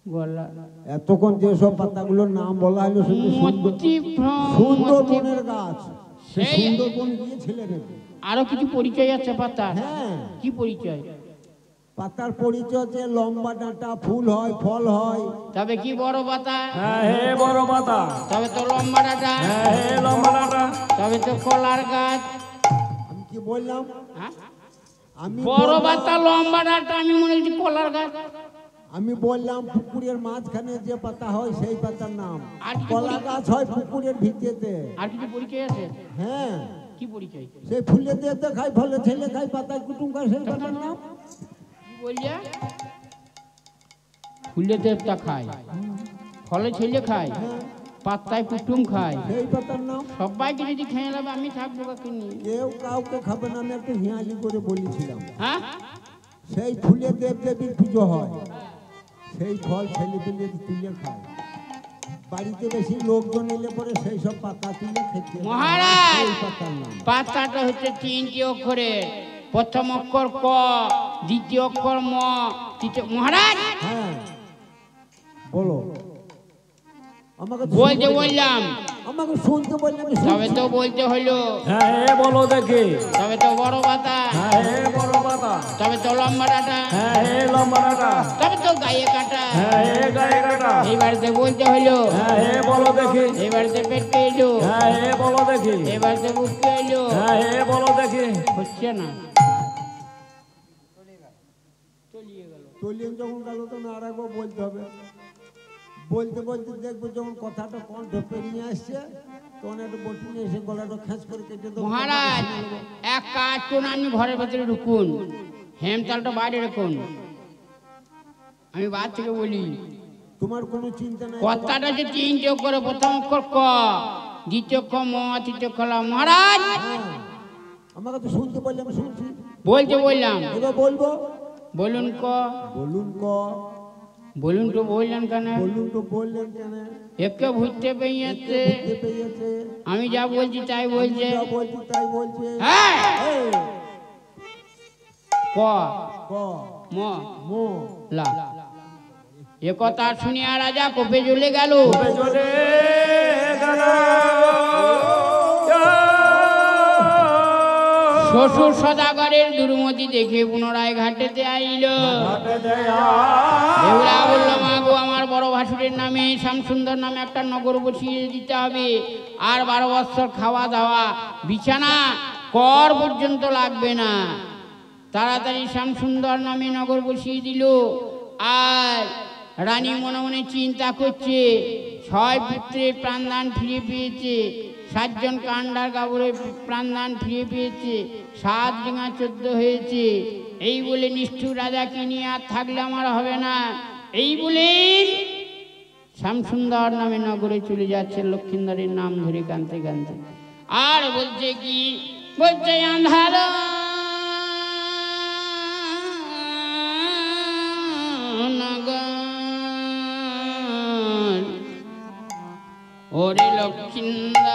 গলা এতক্ষণ যেসব পাতাগুলোর নাম বলা হলো সেগুলো মতি ভ্রম, সুন্দরবনের গাছ। সে সেই- সুন্দরবন গিয়েছিলে নাকি? আরো কিছু পরিচয় আছে পাতা? হ্যাঁ, কি পরিচয়? পাতার পরিচয় হচ্ছে লম্বা ডাঁটা, ফুল হয়, ফল হয়। তবে কি বড় পাতা? হ্যাঁ হে বড় পাতা, তবে তো লম্বা ডাটা? হ্যাঁ হে লম্বা ডাঁটা, তবে তো কলার গাছ? আমি কি বললাম? হ্যাঁ? আমি বড় বললাম- পাতা লম্বা ডাটা, আমি মনে হচ্ছে কলার গাছ। আমি বললাম পুকুরের মাঝখানে যে পাতা হয় সেই পাতার নাম। আর কি কলা বলি? গাছ হয় পুকুরের ভিতেতে। আর কিছু পরিচয় আছে? হ্যাঁ, কি পরিচয়? সেই ফুলে দিয়ে খায়, ফলে ছেলে খায়, পাতায় কুটুম খায়, সেই পাতার নাম। কি বলছে? ফুলে দেবতা খায়, ফলে ছেলে খায়, হ্যাঁ, পাতায় কুটুম খায়। সেই পাতার নাম। সবাইকে যদি খেয়ে নেবে আমি থাকবো কাকে নিয়ে? কেউ কাউকে খাবে না, আমি একটা হিয়ালি করে বলেছিলাম। হ্যাঁ? সেই ফুলে দেবদেবীর পুজো হয়, সেই ফল ছেলে পেলে তুলে খায়। বাড়িতে বেশি লোকজন এলে পরে সেই সব পাতা তুলে খেতে হয়। মহারাজ! সেই পাতার নাম। পাতাটা হচ্ছে 3টি অক্ষরের। প্রথম অক্ষর ক, দ্বিতীয় অক্ষর ম, তৃতীয়। মহারাজ হ্যাঁ, বলো। আমাকে তো বলতে শুনতে- বললাম, আমাকে শুনতে বললে আমি তবে শুনছি। তো বলতে হইলো। হ্যাঁ হে বলো দেখি, তবে তো বড় পাতা, হ্যাঁ হে বড় পাতা, তবে তো লম্বা ডাটা, হ্যাঁ হে লম্বা ডাঁটা, তবে তো গায়ে কাটা। হ্যাঁ হে গায়ে কাটা, এই বাড়িতে বলতে হইলো। হ্যাঁ হে বলো দেখি, এই বাড়িতে পেটকে এলো। হ্যাঁ হে বলো দেখি, এই বাড়িতে বুঝতে এলো। হ্যাঁ হে বলো দেখি। হচ্ছে না, চলিয়ে গেল। তলিয়ে যখন গেল তো আর একবার বলতে হবে। বলতে বলতে দেখবো যখন কথাটা কণ্ঠ পেরিয়ে আসছে, তখন একটা বটি নিয়ে এসে গলাটা খেঁচ করে কেটে দেবো। মহারাজ এক কাজ করুন, আপনি ঘরের ভেতরে ঢুকুন, হেমতালটা বাইরে রাখুন, আমি বাইরে থেকে বলি। তোমার কোনো চিন্তা নাই। কথাটা যে 3টে অক্ষর, প্রথম অক্ষর ক, দ্বিতীয় অক্ষর ম, তৃতীয় অক্ষর ল। মহারাজ হ্যাঁ, আমাকে তো শুনতে বললে আমি শুনছি। বলতে বললাম, এবার বলবো। বলুন ক। বলুন ক। বলুন তো বললেন কেন? বলুন তো বললেন কেন? একে ভুলতে পেয়েছে, বুঝতে পেরেছে, আমি যা বলছি তাই বলছে। যা বলছি তাই বলছে। হ্যাঁ এই, ক ক, ম মো, লা। এ কথা শুনিয়া রাজা কোপে জ্বলে গেল। চলে গেল শ্বশুর সদাগরের দুর্মতি দেখে পুনরায় ঘাটেতে আইল। বেহুলা বলল, মা গো, আমার বড় ভাসুরের নামে শ্যামসুন্দর নামে একটা নগর বসিয়ে দিতে হবে, আর 12 বৎসর খাওয়া দাওয়া বিছানা কর পর্যন্ত লাগবে না। তাড়াতাড়ি শ্যামসুন্দর নামে নগর বসিয়ে দিল। আর রানী মনে মনে চিন্তা করছে, 6 পুত্রের প্রাণদান ফিরে পেয়েছে, 7 জন কান্ডার কাবরের প্রাণদান ফিরে পেয়েছে, 7 ডিঙা 14 হয়েছে। এই বলে নিষ্ঠুর রাজাকে নিয়ে আর থাকলে আমার হবে না। এই বলে শ্যামসুন্দর নামে নগরে চলে যাচ্ছে, লক্ষিন্দরের নাম ধরে কানতে কানতে। আর বলছে কি, বলছে আন্ধার নগর, ওরে লক্ষিন্দর,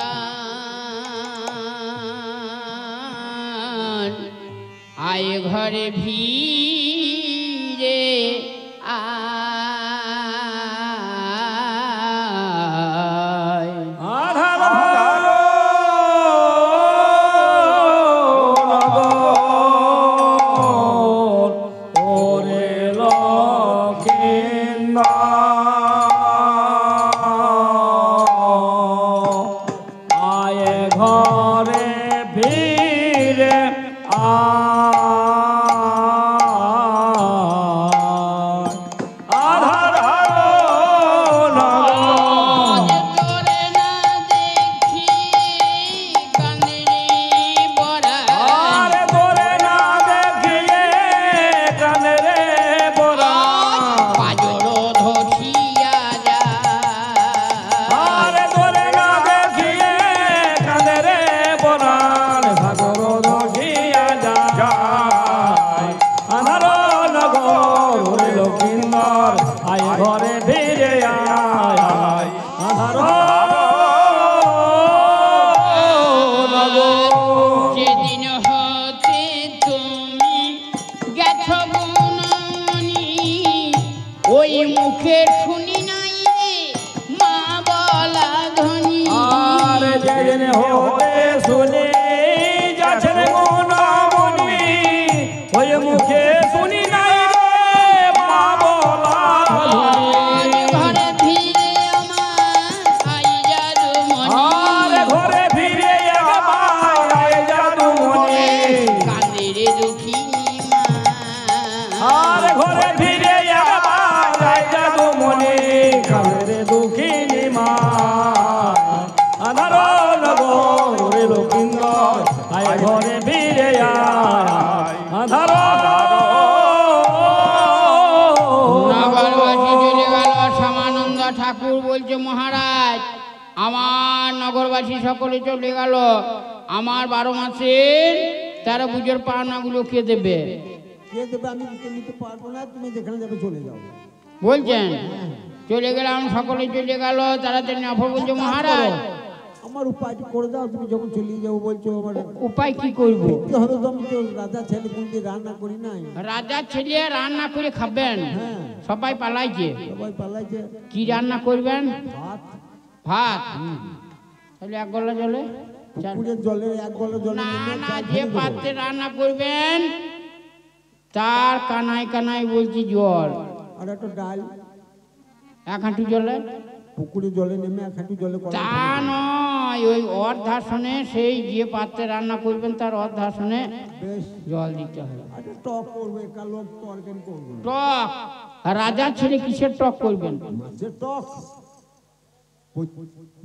আয় ঘরে ভিড়ে আয়। আধার ওরে লক্ষিন্দর, আয় ঘরে ভিড়ে আধার তোরে না দেখি কান্দেরে বড়া, আরে তোরে না দেখিয়ে কানে রে বরা, পাজর ধসিয়া যায়। আরে তোরে না দেখিয়ে কানে রে বরা, সাগর ধসিয়া যায়। আধার নগর ওরে লক্ষিন্দর, আয় ঘরে ফিরে আয়। আধার নগর যেদিন হতে তুমি গেছ গুণমণি, ওই মুখে শুনি নাই রে মা বলা ধ্বনি। আর যেদিন হতে শুনে যাচ্ছেন গুণমণি, ওই মুখে শুনি নাই রে মা বলা ধ্বনি। ঘরে ফিরে আমার আই জাদুমণি, আর ঘরে ফিরে একবার আয় জাদুমণি, কান্দে রে দুঃখিনী মা। আর ঘরে ফিরে একবার আয় জাদুমণি, কালে দুঃখিনী মা। আধার নগর ওরে লক্ষিন্দর, আয় ঘরে ফিরে আয়। আধার নগরবাসী চলে গেল। শ্যামানন্দ ঠাকুর বলছে, মহারাজ, আমার নগরবাসী সকলে চলে গেল, আমার 12 মাসের 13 পুজোর পাওনাগুলো কে দেবে? কে দেবে? আমি দিতে নিতে পারবো না, তুমি যেখানে যাবে চলে যাও। বলছেন চলে গেলাম, সকলে চলে গেল। তাড়াতাড়ি নফর বলছে, মহারাজ, আমার উপায়টা করে দাও, তুমি যখন চলে যাবো বলছো। আমার উপায় কি করব? দেখতে হবে তো, আমি তো রাজা ছেলে কোনদিন রান্না করি নাই। রাজা ছেলে রান্না করে খাবেন, হ্যাঁ, সবাই পালাইছে। সবাই পালাইছে। কি রান্না করবেন? ভাত ভাত। তাহলে 1 গলা জলে পুকুরের জলে 1 গলা জলে না নেমে না, চাল যে ফেলে দেবো। পাত্রে রান্না করবেন তার কানায় কানায় বলছি জল, আর একটা ডাল 1 হাঁটু জলে। পুকুরের জলে নেমে 1 হাঁটু জলে কড়াই তা ফেলে দেবো। নয়, ওই অর্ধাসনে, সেই যে পাত্রে রান্না করবেন তার অর্ধাসনে বেশ। জল দিতে হবে। আরে টক করবে, কালো তরকারি করবে। টক। আর রাজার ছেলে কিসের টক করবেন? মাছের টক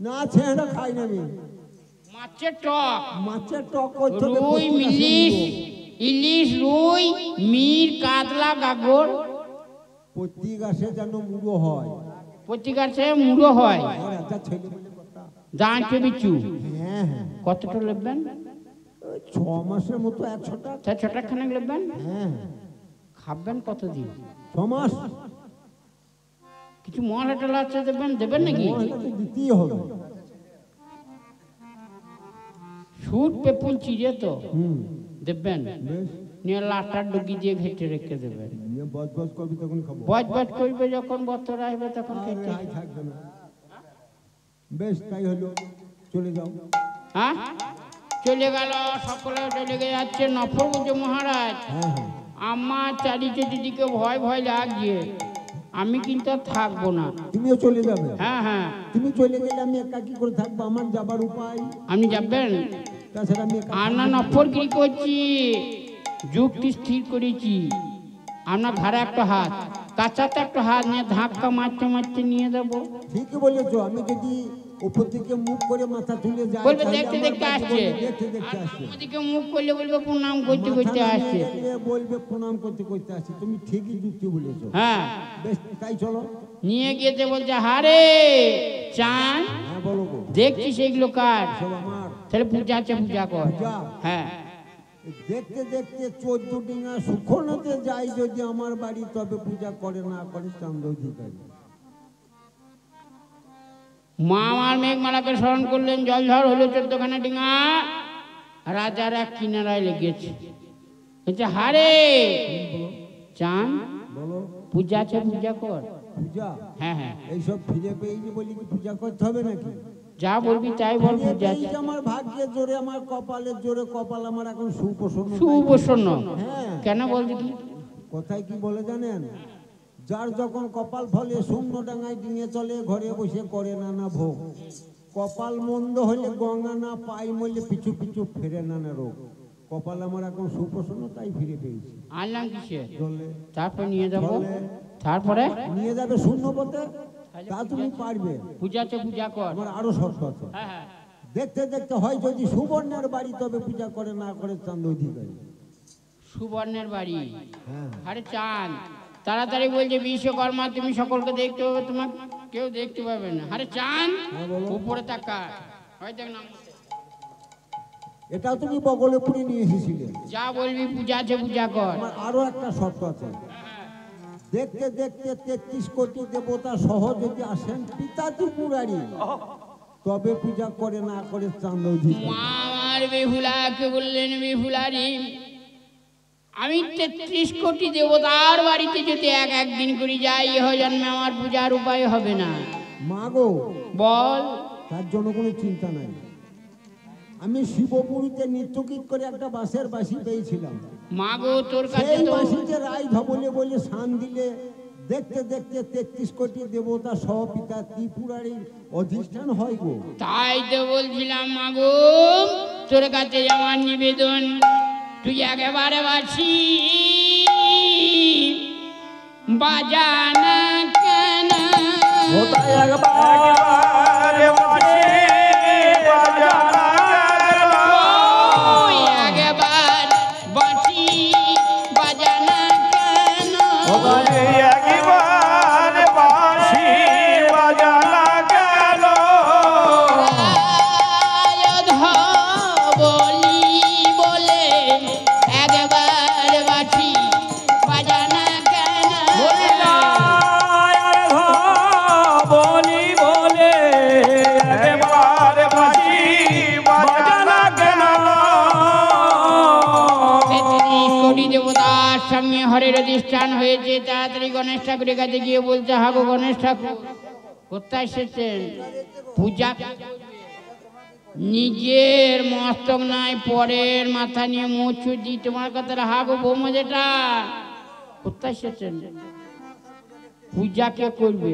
না, ছেঁড়া খাই না আমি। মাছের টক, মাছের টক করতে হবে, রুই, প্রতি গাছে ইলিশ, মুড়ো। ইলিশ, রুই, মির, কাতলা, গাগর, প্রতি গাছে যেন মুড়ো হয়। প্রতি গাছে মুড়ো হয়। আর একটা ছেলে বলে কথা। দাঁড়কে বিচু হ্যাঁ হ্যাঁ, কতটা নেবেন? ওই 6 মাসের মতো 100টা। তা 6টা খানে নেবেন। হ্যাঁ, খাবেন কতদিন? 6 মাস। কিছু মহলা টলা আছে দেবেন, দেবেন নাকি? মহলা তো দিতেই হবে। সুট পেপুল চিড়ে তো হুম, দেবেন, বেশ। নিয়ে লাটার ডুগি দিয়ে ঘেটে রেখে দেবেন। নিয়ে বজ বজ করবি তখন খাবো। বজ বজ করবে যখন বতর আসবে তখন আরে খেতে। হাই থাকবে না। বেশ, তাই হলো, চলে যাও। হ্যাঁ চলে গেল, সকলে চলে যাচ্ছে। নফর বলছে মহারাজ হ্যাঁ হ্যাঁ, আমার চারিদিকে ভয় ভয় লাগছে, আমি কিন্তু আর থাকবো না। তুমিও চলে যাবে? হ্যাঁ হ্যাঁ। তুমি চলে গেলে আমি একা কি করে থাকবো? আমার যাবার উপায়? আপনি যাবেন? তাছাড়া আমি একা আমরা নফরগিরি করছি, যুক্তি স্থির করেছি। আপনার ঘরে একটা হাত, কাঁচাতে একটা হাত নিয়ে ধাক্কা মারতে মারতে নিয়ে যাবো। ঠিকই বলেছো। আমি যদি উপর থেকে মুখ করে মাথা তুলে যাই, বলবে তাহলে দেখতে আমার দেখতে বাড়ি আসছে, বলবে দেখতে দেখতে আসছে। ওদিকে মুখ করলে বলবে প্রণাম করতে করতে মাথা আসছে। নামিয়ে গেলে বলবে প্রণাম করতে করতে আসছে। তুমি ঠিকই যুক্তি বলেছো। হ্যাঁ বেশ, তাই চলো। নিয়ে গিয়েছে, বলছে হারে চান হ্যাঁ বলো গো। দেখছি সেগুলো কার, সব আমার তাহলে পূজা আছে পূজা কর। পূজা? হ্যাঁ দেখতে দেখতে 14 ডিঙা সুখনতে যাই যদি আমার বাড়ি, তবে পূজা করে না করে চান্দ অধিকারী। মা আমার মেঘমালাকে স্মরণ করলেন, জল ঝড় হলো 14খানা ডিঙা, রাজার এক কিনারায় লেগেছে। বলছে হারে চান বলো। পূজা আছে পূজা কর। পূজা? হ্যাঁ হ্যাঁ, এইসব ফিরে পেয়েছি বলি কি পূজা করতে হবে নাকি? যা বলবি তাই বল। ফিরে পূজা পেয়েছি আছে, আমার ভাগ্যের জোরে, আমার কপালের জোরে। কপাল আমার এখন সুপ্রসন্ন। সুপ্রসন্ন। হ্যাঁ। কেন বল দেখি? কথায় কি বলে জানেন? যার যখন কপাল ফলে শূন্য ডাঙায় ডিঙে চলে, ঘরে বসে করে নানা ভোগ। কপাল মন্দ হলে গঙ্গা না পাই মলে, পিছু পিছু ফেরে নানা রোগ। কপাল আমার এখন সুপ্রসন্ন, তাই ফিরে পেয়েছি। আনলাম কিসে? চলে তারপর নিয়ে যাবো। চলে। তারপরে নিয়ে যাবে শূন্য পথে, তা তুমি পারবে। পূজা আছে পূজা কর। আমার আরো শর্ত আছে। হ্যাঁ হ্যাঁ, দেখতে দেখতে হয় যদি সুবর্ণের বাড়ি, তবে পূজা করে না করে চাঁদ অধিকারী। সুবর্ণের বাড়ি। হ্যাঁ, আরে চাঁদ তাড়াতাড়ি বলছে বিশ্বকর্মা তুমি সকলকে দেখতে পাবে, তোমার কেউ দেখতে পাবে না। আরে চাঁদ হ্যাঁ, বলো। উপরে তাকা, হয় দেখ না। এটাও তুমি বগলে পুরে নিয়ে এসেছিলে। যা বলবি পূজা আছে পূজা কর। আমার আরো একটা শর্ত আছে। দেখতে দেখতে 33 কোটি দেবতা সহ যদি আসেন পিতা ত্রিপুরারি, তবে পূজা করে না করে চাঁদ অধিকারী। মা আমার বেহুলাকে বললেন, বেহুলারি আমি 33 কোটি দেবতার বাড়িতে যদি একদিন করে যাই, ইহ জন্মে আমার পূজার উপায় হবে না। মা গো, বল। তার জন্য কোনো চিন্তা নাই। আমি শিবপুরীতে নৃত্যগীত করে একটা বাঁশের বাঁশি পেয়েছিলাম। মা গো তোর কাছে সেই তো বাঁশিতে রায় ধবলে বলে শান দিলে, দেখতে দেখতে 33 কোটি দেবতা সহ পিতা ত্রিপুরারির অধিষ্ঠান হয় গো। তাই তো বলছিলাম মা গো, তোর কাছে আমার নিবেদন, তুই একেবারে বাসি বাজানা কেন, কোথায় একবার বাঁশি বাজানা গেল। ওই একবার বাসি বাজানা কেন, কোথায় একবার বাঁশি বাজানা গেল। বলি বলে একবার বাসি বাজানা কেন, বলি বলে একবার বাঁশি বাজানা গেল। 33 কোটি দেবতার সঙ্গে হরের অধিষ্ঠান হয়েছে। তাড়াতাড়ি গণেশ ঠাকুরের কাছে গিয়ে বলছে, হাগো গণেশ ঠাকুর কোথায় এসেছেন? পূজা নিজের মস্তক নাই, পরের মাথা নিয়ে মুছু দি তোমার কথা। হাগো বৌমা যেটা কোথায় এসেছেন? পূজা কে করবে?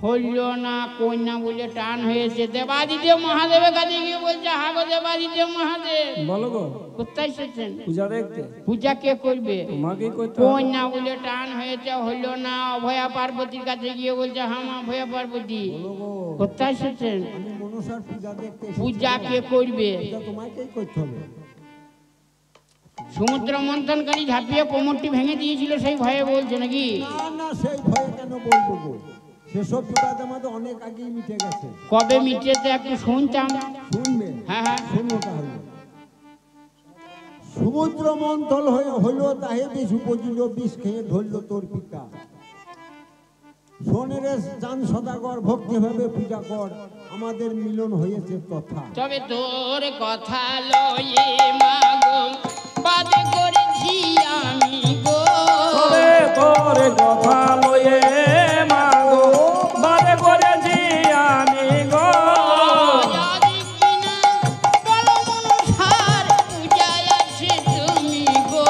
হইল না কন্যা বলে টান হয়েছে। দেবাদিদেব মহাদেবের কাছে গিয়ে বলছে, হাগো দেবাদিদেব মহাদেব বলো গো, কোথায় এসেছেন? পূজা দেখতে পূজা কে করবে? তোমাকেই করতে হবে। কন্যা বলে টান হয়েছে, হইল না। অভয়া পার্বতীর কাছে গিয়ে বলছে, হাম অভয়া পার্বতী কোথায় এসেছেন? আমি মনসার পূজা দেখতে এসেছি। পূজা কে করবে? পূজা তোমাকেই করতে হবে। সমুদ্র মন্থনকারী ঝাঁপিয়ে কোমরটি ভেঙে দিয়েছিল, সেই ভয়ে বলছে নাকি? না না, সেই ভয়ে কেন বলবো গো? সেসব বিবাদ আমাদের অনেক আগেই মিটে গেছে। কবে মিটেছে একটু শুনতাম। শুনবেন? হ্যাঁ হ্যাঁ, শুনো তাহলে। সমুদ্র মন্থন হইল, তাহে বিষ উপজিল, বিষ খেয়ে ধরল তোর পিতা। সোনেরে চাঁদ সদাগর ভক্তিভাবে পূজা কর, আমাদের মিলন হয়েছে তথা। তবে তোর কথা লয়ে মাগো বাদে করেছি আমি গো, তবে তোর কথা লয়ে মাগো বাদে করেছি আমি গো। যদি কিনা বলো মনসার পূজায় আছে তুমি গো,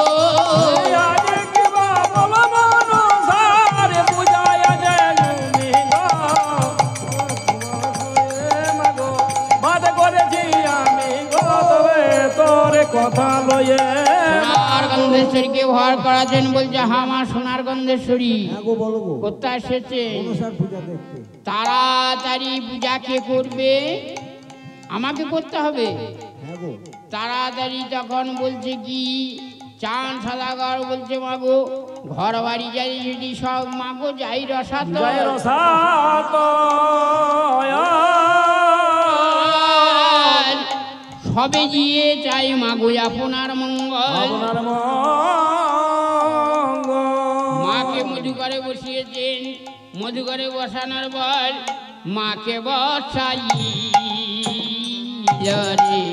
আজ কিবা বলো মনসার পূজায় আছে তুমি গো। মাগো বাদে করেছি আমি গো, তবে তোর কথা লয়ে সোনার গন্ধেশ্বরীকে ভর করাছেন, বলছে হ্যাঁ মা সোনার গন্ধেশ্বরী হ্যাঁ গো, বলো গো। কোথায় এসেছে? মনসার পূজা দেখতে। তাড়াতাড়ি পূজা কে করবে? আমাকে করতে হবে। হ্যাঁ গো। তাড়াতাড়ি তখন বলছে কি চাঁদ সদাগর বলছে মাগো ঘর বাড়ি যাই যদি সব মাগো যাই রসাত জয় রসাত সবে গিয়ে চাই মাগো আপনার মঙ্গল। আপনার মঙ্গল। মাকে মধুকরে বসিয়েছেন, মধুকরে বসানোর পর মাকে বসাই রে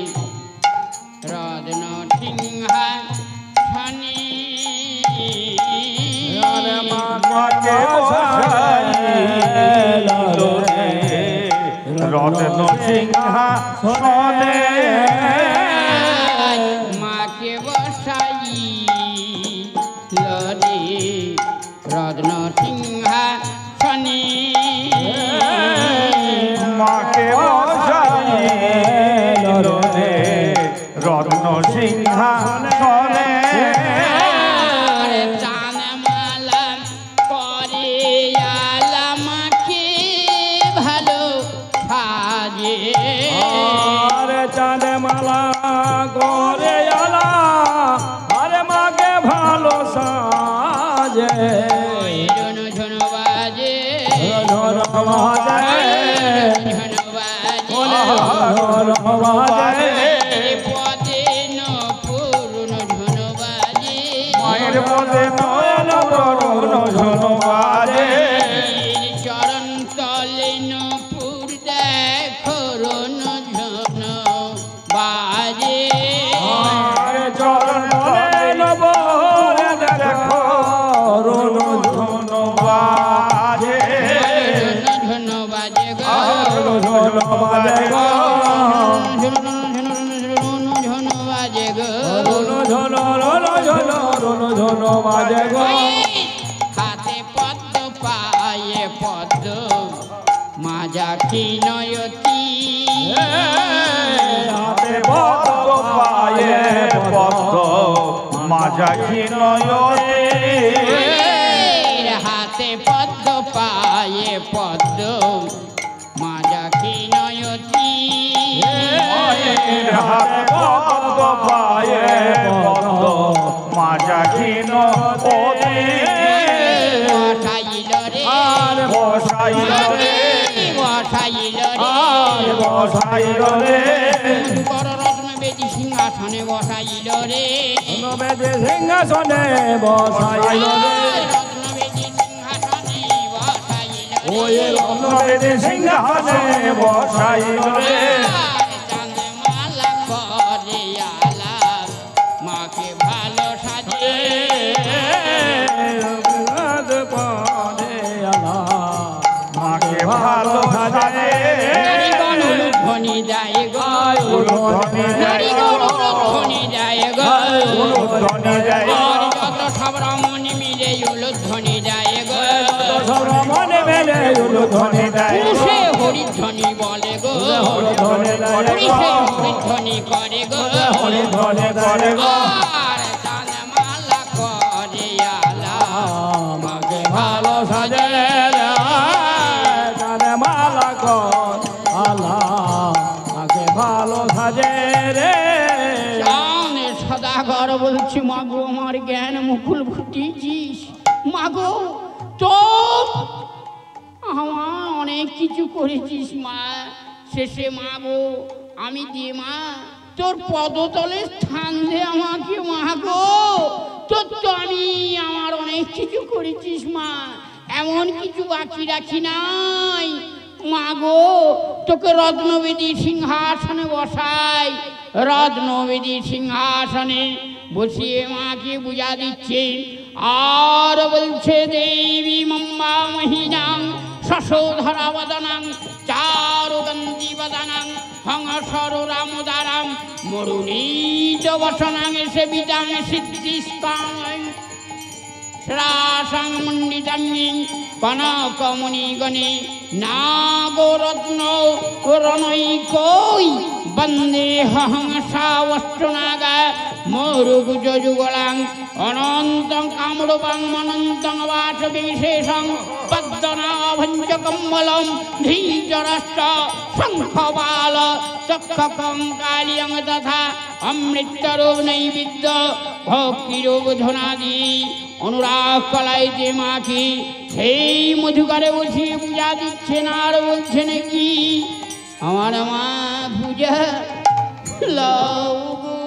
রত্ন সিংহাসনে, মাকে বসাইলো রে রত্ন সিংহাসনে, মাকে বসাই রে রত্ন সিংহাসনে, মাকে বসাইলো রে রত্ন সিংহাসনে, চাঁদমালা করে আলা মাকে ভালো সাজে, আরে চাঁদ মালা করে আলা আরে মাকে ভালো সাজে, ঝন ঝন বাজে ঝন বাজে, ঝন বাজে ঝন বাজে, পদে ন পূর্ণ ঝন বাজে, মায়ের পদে নয়ন করুণ ঝন বাজে, চরণ তলে ন পুর দেখো রণ ঝন বাজে, আরে চরণ তলে নবরে দেখো রুন ঝন বাজে, ঝন বাজে গো, ঝন বাজে গো, ঝন বাজে গো, রুন ঝন রুন ঝন বাজে গো। হাতে পদ্ম পায়ে পদ্ম মাজা কি নয়তি, হাতে পদ্ম পায়ে পদ্ম মাঝাখি নয়নে, হাতে পদ্ম পায়ে পদ্ম মাজা কি নয়তি, মায়ের হাতে পদ্ম পায়ে পদ্ম মাঝাখি নয়নে, বসাইল রে বসাইল রে বসাইল আর রে বসাইল রে বড় রত্ন বেদি সিংহাসনে বসাইল রে, বেদে সিংহাসনে বসাইল রে, রত্ন বেদি সিংহাসনে বসাইল ওই রে, রত্নবেদী সিংহাসনে বসাইল রে, চাঁদমালা করে আলা মাকে ভালো সাজে, পদে আলা মাকে ভালো সাজে, নারীগণ উলুধ্বনি যায় গো, উলুধ্বনি যায় নারীগণ উলুধ্বনি যায় গো, উলুধ্বনি যায় গো, আর যত সব রমণী মিলে উলুধ্বনি যায় গো, সব মনে মেলে উলুধ্বনি দেয় গো, পুরুষে হরিধ্বনি বলে গো, হরিধ্বনি দেয় পুরুষে গো, হরিধ্বনি করে গো, হরিধ্বনি দেয় গো, আর চাঁদমালা করে আলা আমাকে ভালো সাজে রে, তারে মালা কর আলা আমাকে ভালো সাজে রে, চাঁদ সদাগর বলছি মাগো আমার জ্ঞান মুকুল ফুটিয়েছিস মাগো, তো আমার অনেক কিছু করেছিস মা, শেষে মাগো আমি যে মা তোর পদতলে স্থান দে আমাকে মাগো, তোর তো আমি আমার অনেক কিছু করেছিস মা, এমন কিছু বাকি রাখি নাই। মা গো, তোকে রত্নবেদী সিংহাসনে বসাই। রত্নবেদী সিংহাসনে বসিয়ে মাকে বুঝা দিচ্ছে। আর বলছে দেবী মম্মা মহিনাং শশোধরা বদনাং চারুগন্ধি বদনাং হংসর রামদারাম মরুণীচ বসনাং সেবিতাং সিদ্ধিস্তাং শ্রাসাং মণ্ডিতাঙ্গি কনকমণিগণে নাগরত্ন রণৈকই বন্দে হংসাবষ্টনাগা মরুগুজ যুগলাং অনন্তং কামরূপং অনন্তং বাসবিশেষং পদ্মনাভঞ্জকম্বলম ধীজরাশ্চ শঙ্খবাল চক্ষকং কালিয়ং তথা অমৃতরূপ নৈবেদ্য ভক্তিরূপ ধনাদি অনুরাগ কলাইতে মাকে সেই মধুকারে বসিয়ে পূজা দিচ্ছেন। আর বলছেন কি, আমার মা পূজা লও গো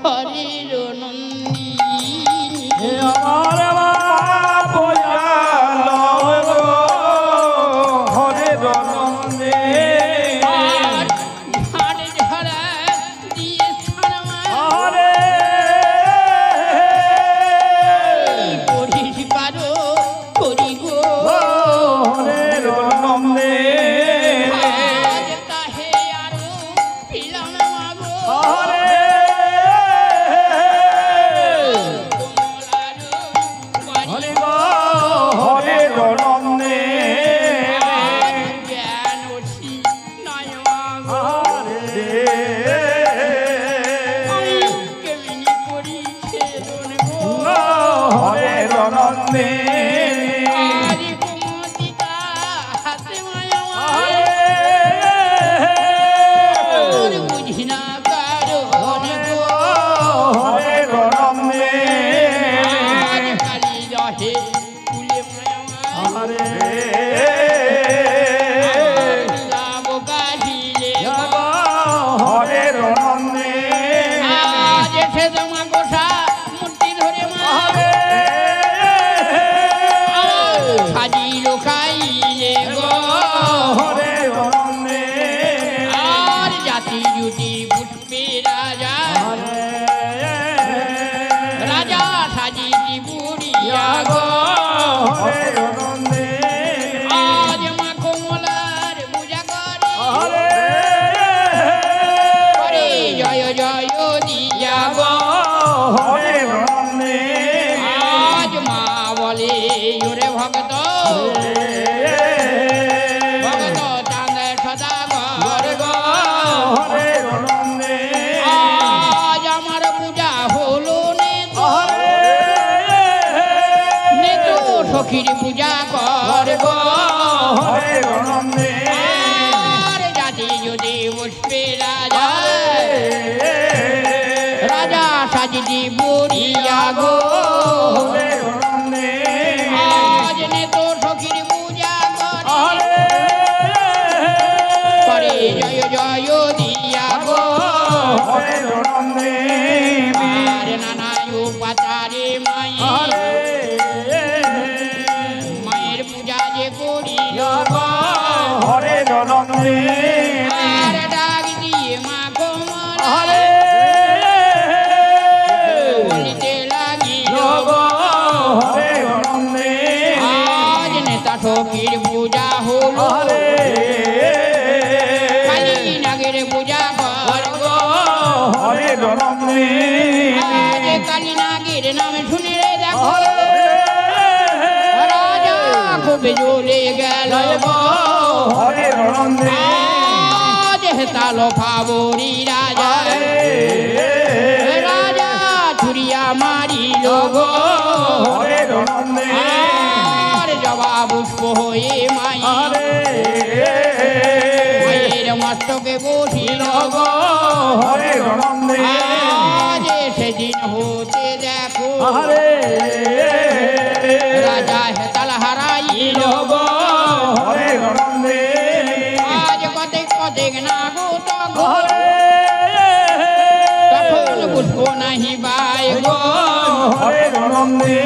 হরির নন্দিনী। আমার মা পূজা লও গো হরির নন্দিনী। ঝাড় ঝাড়া দিয়ে ছাড়া আরে পরিষ্কার করি গো হরির নন্দিনী। আজ তাহে আরো পিলাম মা গো আরে কমলার হরি গো হরির নন্দিনী। জ্ঞান অসি নয় মা গো আমি কেমনি করি ছেদন গো হরির নন্দিনী। আরে কুমতিকা হাতে মায়া আর বুঝি না কারো গো হরির নন্দিনী। আজ কালি রহে ফুলে মায়া আরে যাব কাঠিলে হরির নন্দিনী। আজ এসে তোমা গোসা মূর্তি ধরে মা সাজি লোকাইলে গো হরির নন্দিনী। আর জাতি জুটি পুষ্পে রাজা রাজা সাজি বুড়িয়া গো হরির নন্দিনী। আজ মা কমলার পূজা করে করে জয় জয় দিয়া গো হরির নন্দিনী। আজ মা বলে ওরে ভক্ত ভক্ত চাঁদ সদা ঘর গো হরির নন্দিনী। আজ আমার পূজা হলো নে তো সখীর পূজা কর গো হরির নন্দিনী। আর জাতি যদি বসবে রাজা রাজা সাজি বুড়িয়া গো হরির নন্দিনী। আজ নে তো সখীর পূজা করে জয় জয় দিয়া গো হরির নন্দিনী। আর নানা উপাচারে মায়ের পূজা যে করি গো হরির নন্দিনী। আর ডাক দিয়ে মা কমলা বলিতে লাগিল গো হরির নন্দিনী। আজ নেতা সখীর পূজা হলো কালী নাগের পূজা কর গো হরির নন্দিনী। আজ কালী নাগের নাম শুনে রে দেখো রাজা খুব জ্বলে গেল গো হরির নন্দিনী। আজ হেতালো ফাবরি রাজা রাজা ছুরিয়া মারিল গো হরির নন্দিনী। আর জবাব পুষ্প হয়ে মায়ের মস্তকে বসিল গো হরির নন্দিনী। আজ সেদিন হতে দেখো রাজা হেতাল হারাইল গো হরির নন্দিনী। আজ কতেক না গো তখন পুষ্প নাহি বাই গো হরির নন্দিনী।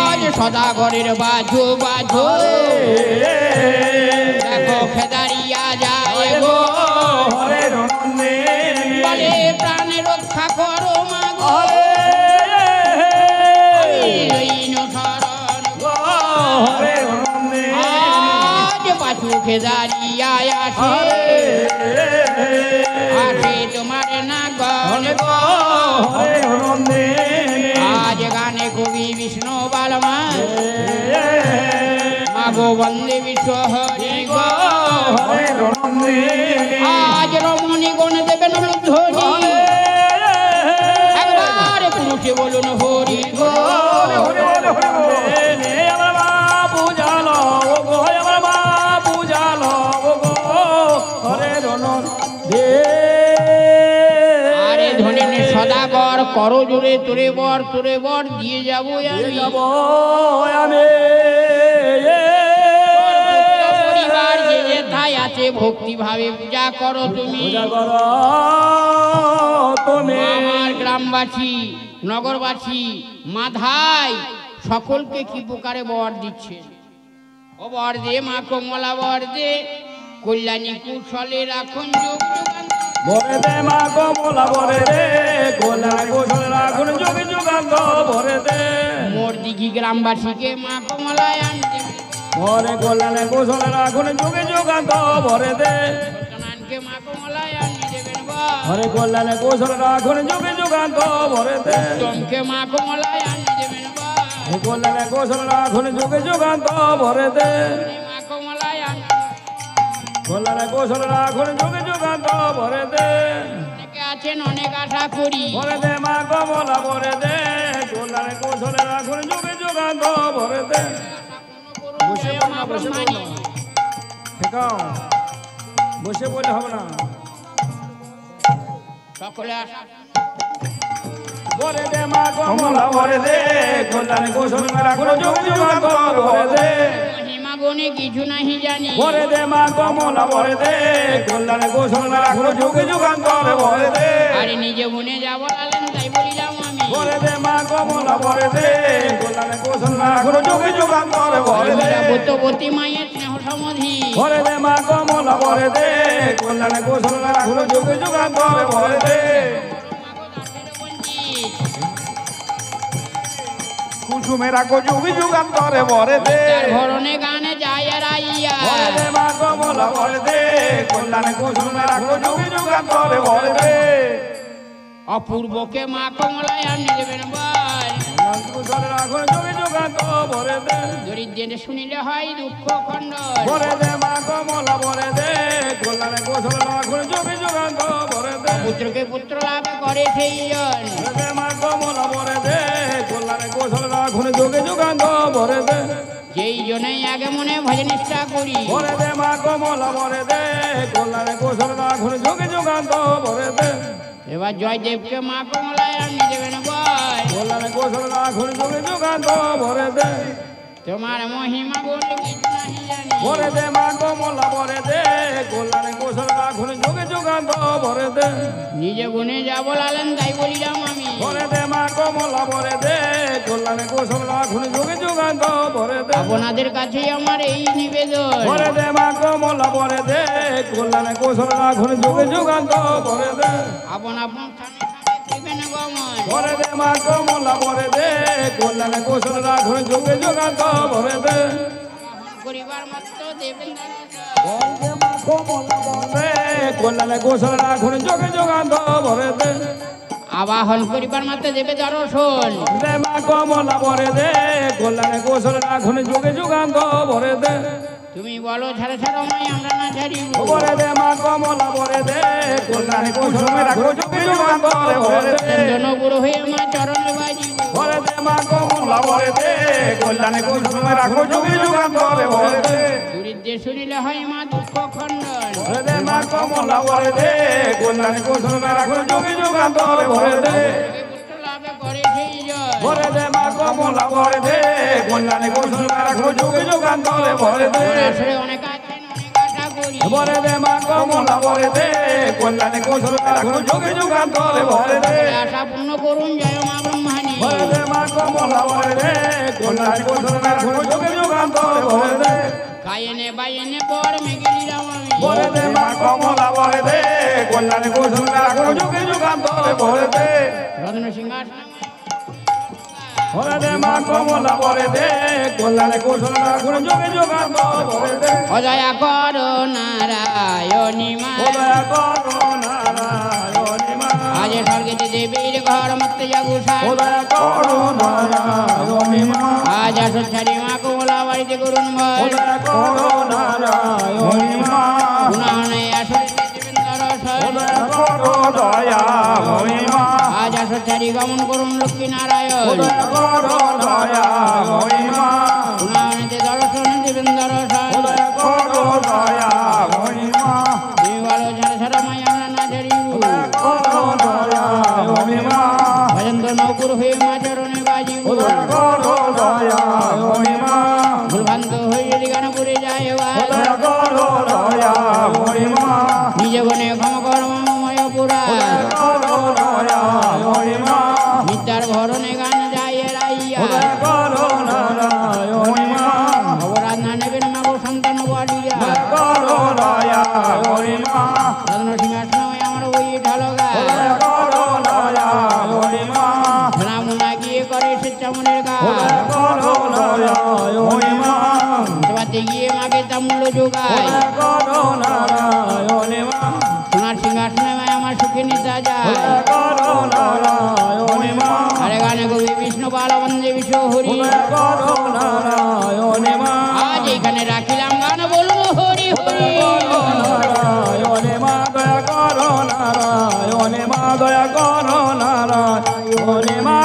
আজ আজ সদাগরের বাজো বাজো দেখো খেদারিয়া যায় গো হরের নন্দিনী বলে প্রাণে রক্ষা করো মা গো লইন শরণ গো হরের নন্দিনী আজ পাছু খেদারিয়া আসে আসে তোমার নাগন গো হরের নন্দিনী আজ গানে কবি বিষ্ণু বালমা মাগো বন্দে বিশ্ব হরি গো হরের নন্দিনী আজ রমণী গণ দেবেন ধ্বনি একবার পুরুষে বলুন হরি গো আমার মা পূজালো গো আমার মা পূজালো গো হরের নন্দিনী আরে ধনেন সদাগর করো জোরে তোরে বর দিয়ে যাবো আমি যাব আমি পরিবার যে যেথায় আছে ভক্তি ভাবে পূজা করো তুমি পূজা করো তুমি আমার গ্রামবাসী নগরবাসী মাধাই সকলকে কি প্রকারে বর দিচ্ছে ও বর দে মা কমলা বর দে কল্যাণী কুশলে রাখুন যুগ যুগান্ত বরে দে মা কমলা বরে দে গোলা গোসল রাখুন যোগে যুগান্ত বরে দে মোর দিঘি গ্রামবাসীকে মা কমলায় আনতে বরে গোলালে গোসল রাখুন যোগে যুগান্ত বরে দে কানানকে মা কমলায় আনি দেবেন বা হরে গোলালে গোসল রাখুন যোগে যুগান্ত বরে দে চমকে মা কমলায় আনি দেবেন বা গোলালে গোসল রাখুন যোগে যুগান্ত বরে দে মা কমলায় আনি গোলালে গোসল রাখুন যোগে যুগান্ত বরে দে অনেকে আছেন অনেক আশা করি বরে দে মা কমলা বরে দে গোলালে গোসল রাখুন যোগে যুগান্ত বরে দে বসে বল না, বসে বল না। ঠেকাও বসে বলে হবে না সকলে আশা বরে দে মা কমলা বরে দে গোলালে গোসল রাখুন যোগে যুগান্ত বরে দে মহিমা গুণে কিছু নাহি জানি বরে দে মা কমলা বরে দে গোলালে গোসল রাখুন যোগে যুগান্ত বরে দে আরে নিজে গুণে যাব লালেন তাই বলিলাম আমি বরে দে মা কমলা বরে দে গোলালে গোসল রাখুন যোগে যুগান্ত বরে দে বতবতী মায়ের স্নেহ সমাধি বরে দে মা কমলা বরে দে গোলালে গোসল রাখুন যোগে যুগান্ত বরে দে কুসুমে রাখো যোগে যুগান্ত বরে দে ধরনে গানে যায় রাইয়া বরে দে মা কমলা বরে দে গোলালে গোসল রাখুন যোগে যুগান্ত বরে দে অপূর্বকে মা কমলায় আনি দেবেন বল গোসল রাখুন যোগে যুগান্ত বরে দে দরিদ্রের শুনিলে হয় দুঃখ খণ্ড বরে দে মা কমলা বরে দে গোলালে গোসল রাখুন যোগে যুগান্ত বরে দে পুত্রকে পুত্র লাভ করে সেই জন বরে দে মা কমলা বরে দে গোলালে গোসল রাখুন যোগে যুগান্ত বরে দে যেই জনে আগে মনে ভজন নিষ্ঠা করি বরে দে মা কমলা বরে দে গোলালে গোসল রাখুন যোগে যুগান্ত বরে দে এবার জয়দেবকে মা কমলায় আনি দেবেন বল গোলালে গোসল রাখুন যোগে যুগান্ত বরে দে তোমার মহিমা বলে কিছু নাহি জানি বরে দে মা কমলা বরে দে গোলালে গোসল রাখুন যোগে যুগান্ত বরে দে নিজে গুণে যাব লালেন তাই বলিলাম আমি বরে দে মা কমলা বরে দে গোলালে গোসল রাখুন যোগে যুগান্ত বরে দে আপনাদের কাছে আমার এই নিবেদন বরে দে মা কমলা বরে দে গোলালে গোসল রাখুন যোগে যুগান্ত বরে দে আপন আপন স্থানে স্থানে দেবেন গমন বরে দে মা কমলা বরে দে গোলালে গোসল রাখুন যোগে যুগান্ত বরে দে পরিবার মাত্র দেবেন বরে দে মা কমলা বরে দে গোলালে গোসল রাখুন যোগে যুগান্ত বরে দে আবাহন করিবার মাত্র দেবে দর্শন দে মা কমলা বরে দে গোলালে গোসল রাখুন যোগে যুগান্ত বরে দে তুমি বলো ছাড়া ছাড়া মাই আমরা না ছাড়িব বরে দে মা কমলা বরে দে গোলালে গোসল রাখুন যোগে যুগান্ত বরে দে জন গুরু হয়ে আমার চরণ বাজিব বরে দে মা কমলা বরে দে গোলালে গোসল রাখুন যোগে যুগান্ত বরে দে দরিদ্রে শুনিলে হয় মা দুঃখ খণ্ডন বরে দে মা কমলা বরে দে গোলালে গোসল রাখুন যোগে যুগান্ত বরে দে পুত্র লাভে করে সেই জন বরে দে মা কমলা বরে দে গোলালে গোসল রাখুন যোগে যুগান্ত বরে দে আসলে অনেক আছেন অনেক আশা করি বরে দে মা কমলা বরে দে গোলালে গোসল রাখুন যোগে যুগান্ত বরে দে আশা পূর্ণ করুন জয় মা ব্রহ্মাণী ভরে দে মা কমলা ভরে দে কল্যাণী কৌশল রাখো যোগে যুগান্তর ভরে দে গায়েনে বাইনে পর মেঘেলি রামামি ভরে দে মা কমলা ভরে দে কল্যাণী কৌশল রাখো যোগে যুগান্তর ভরে দে রত্ন সিংহাসন ভরে দে মা কমলা ভরে দে কল্যাণী কৌশল রাখো যোগে যুগান্তর ভরে দে অজয়া কর নারায়ণী মা দয়া করো নারায়ণী মা আজ স্বর্গেতে দেবীর ঘর মত্তে জাগুসার দয়া করো নারায়ণী মা আজ আসচ্ছারি মা কমলা বাড়িতে করুন ভয় দয়া করো নারায়ণী মা গুণানে আসরে দেবেন্দ্র সয় দয়া করো দয়া মহিমা আজ আসচ্ছারি গমন করুন লক্ষ্মী নারায়ণ দয়া করো দয়া মহিমা গুণানেতে দর্শন দেবেন্দ্র সয় দয়া করো দয়া মহিমা তুমি বলো ঝাড়া ছাড়া মাই আমরা না ঝাড়ি দয়া করো দয়া মহিমা ভজন তো নৌকুর হয়ে মা চরণে বাজি দয়া করো দয়া মহিমা ভুলভ্রান্ত হয়ে যদি গান করে যায় দয়া করো দয়া মহিমা নিজ গণে ক্ষম কর্মময় পুরা দয়া করো দয়া মহিমা মিথ্যার ভরণে গান যায় রাইয়া দয়া করো নারায়ণী মা অপরাধ না নেবেন মাগো সন্তান বাড়িয়া দয়া করো দয়া মহিমা রত্ন সিংহাসন আমার ওই ঢালগা দয়া করো দয়া মহিমা রামনা গিয়ে করে স্বেচ্ছা মনের গা দয়া করো দয়া মহিমা সেবাতে গিয়ে মাকে তামূল্য যোগায় দয়া করো নারায়ণী মা সোনার সিংহাসনে মায় আমার সুখে নিতা যায় দয়া করো নারায়ণী মা আরে গানে কবি বিষ্ণু পাল বন্দে বিশ্ব হরি দয়া করো নারায়ণী মা আজ এখানে রাখিলাম গান বলবো হরি হরি নারায়ণী মা দয়া করো নারায়ণী মা দয়া করো নারায়ণী মা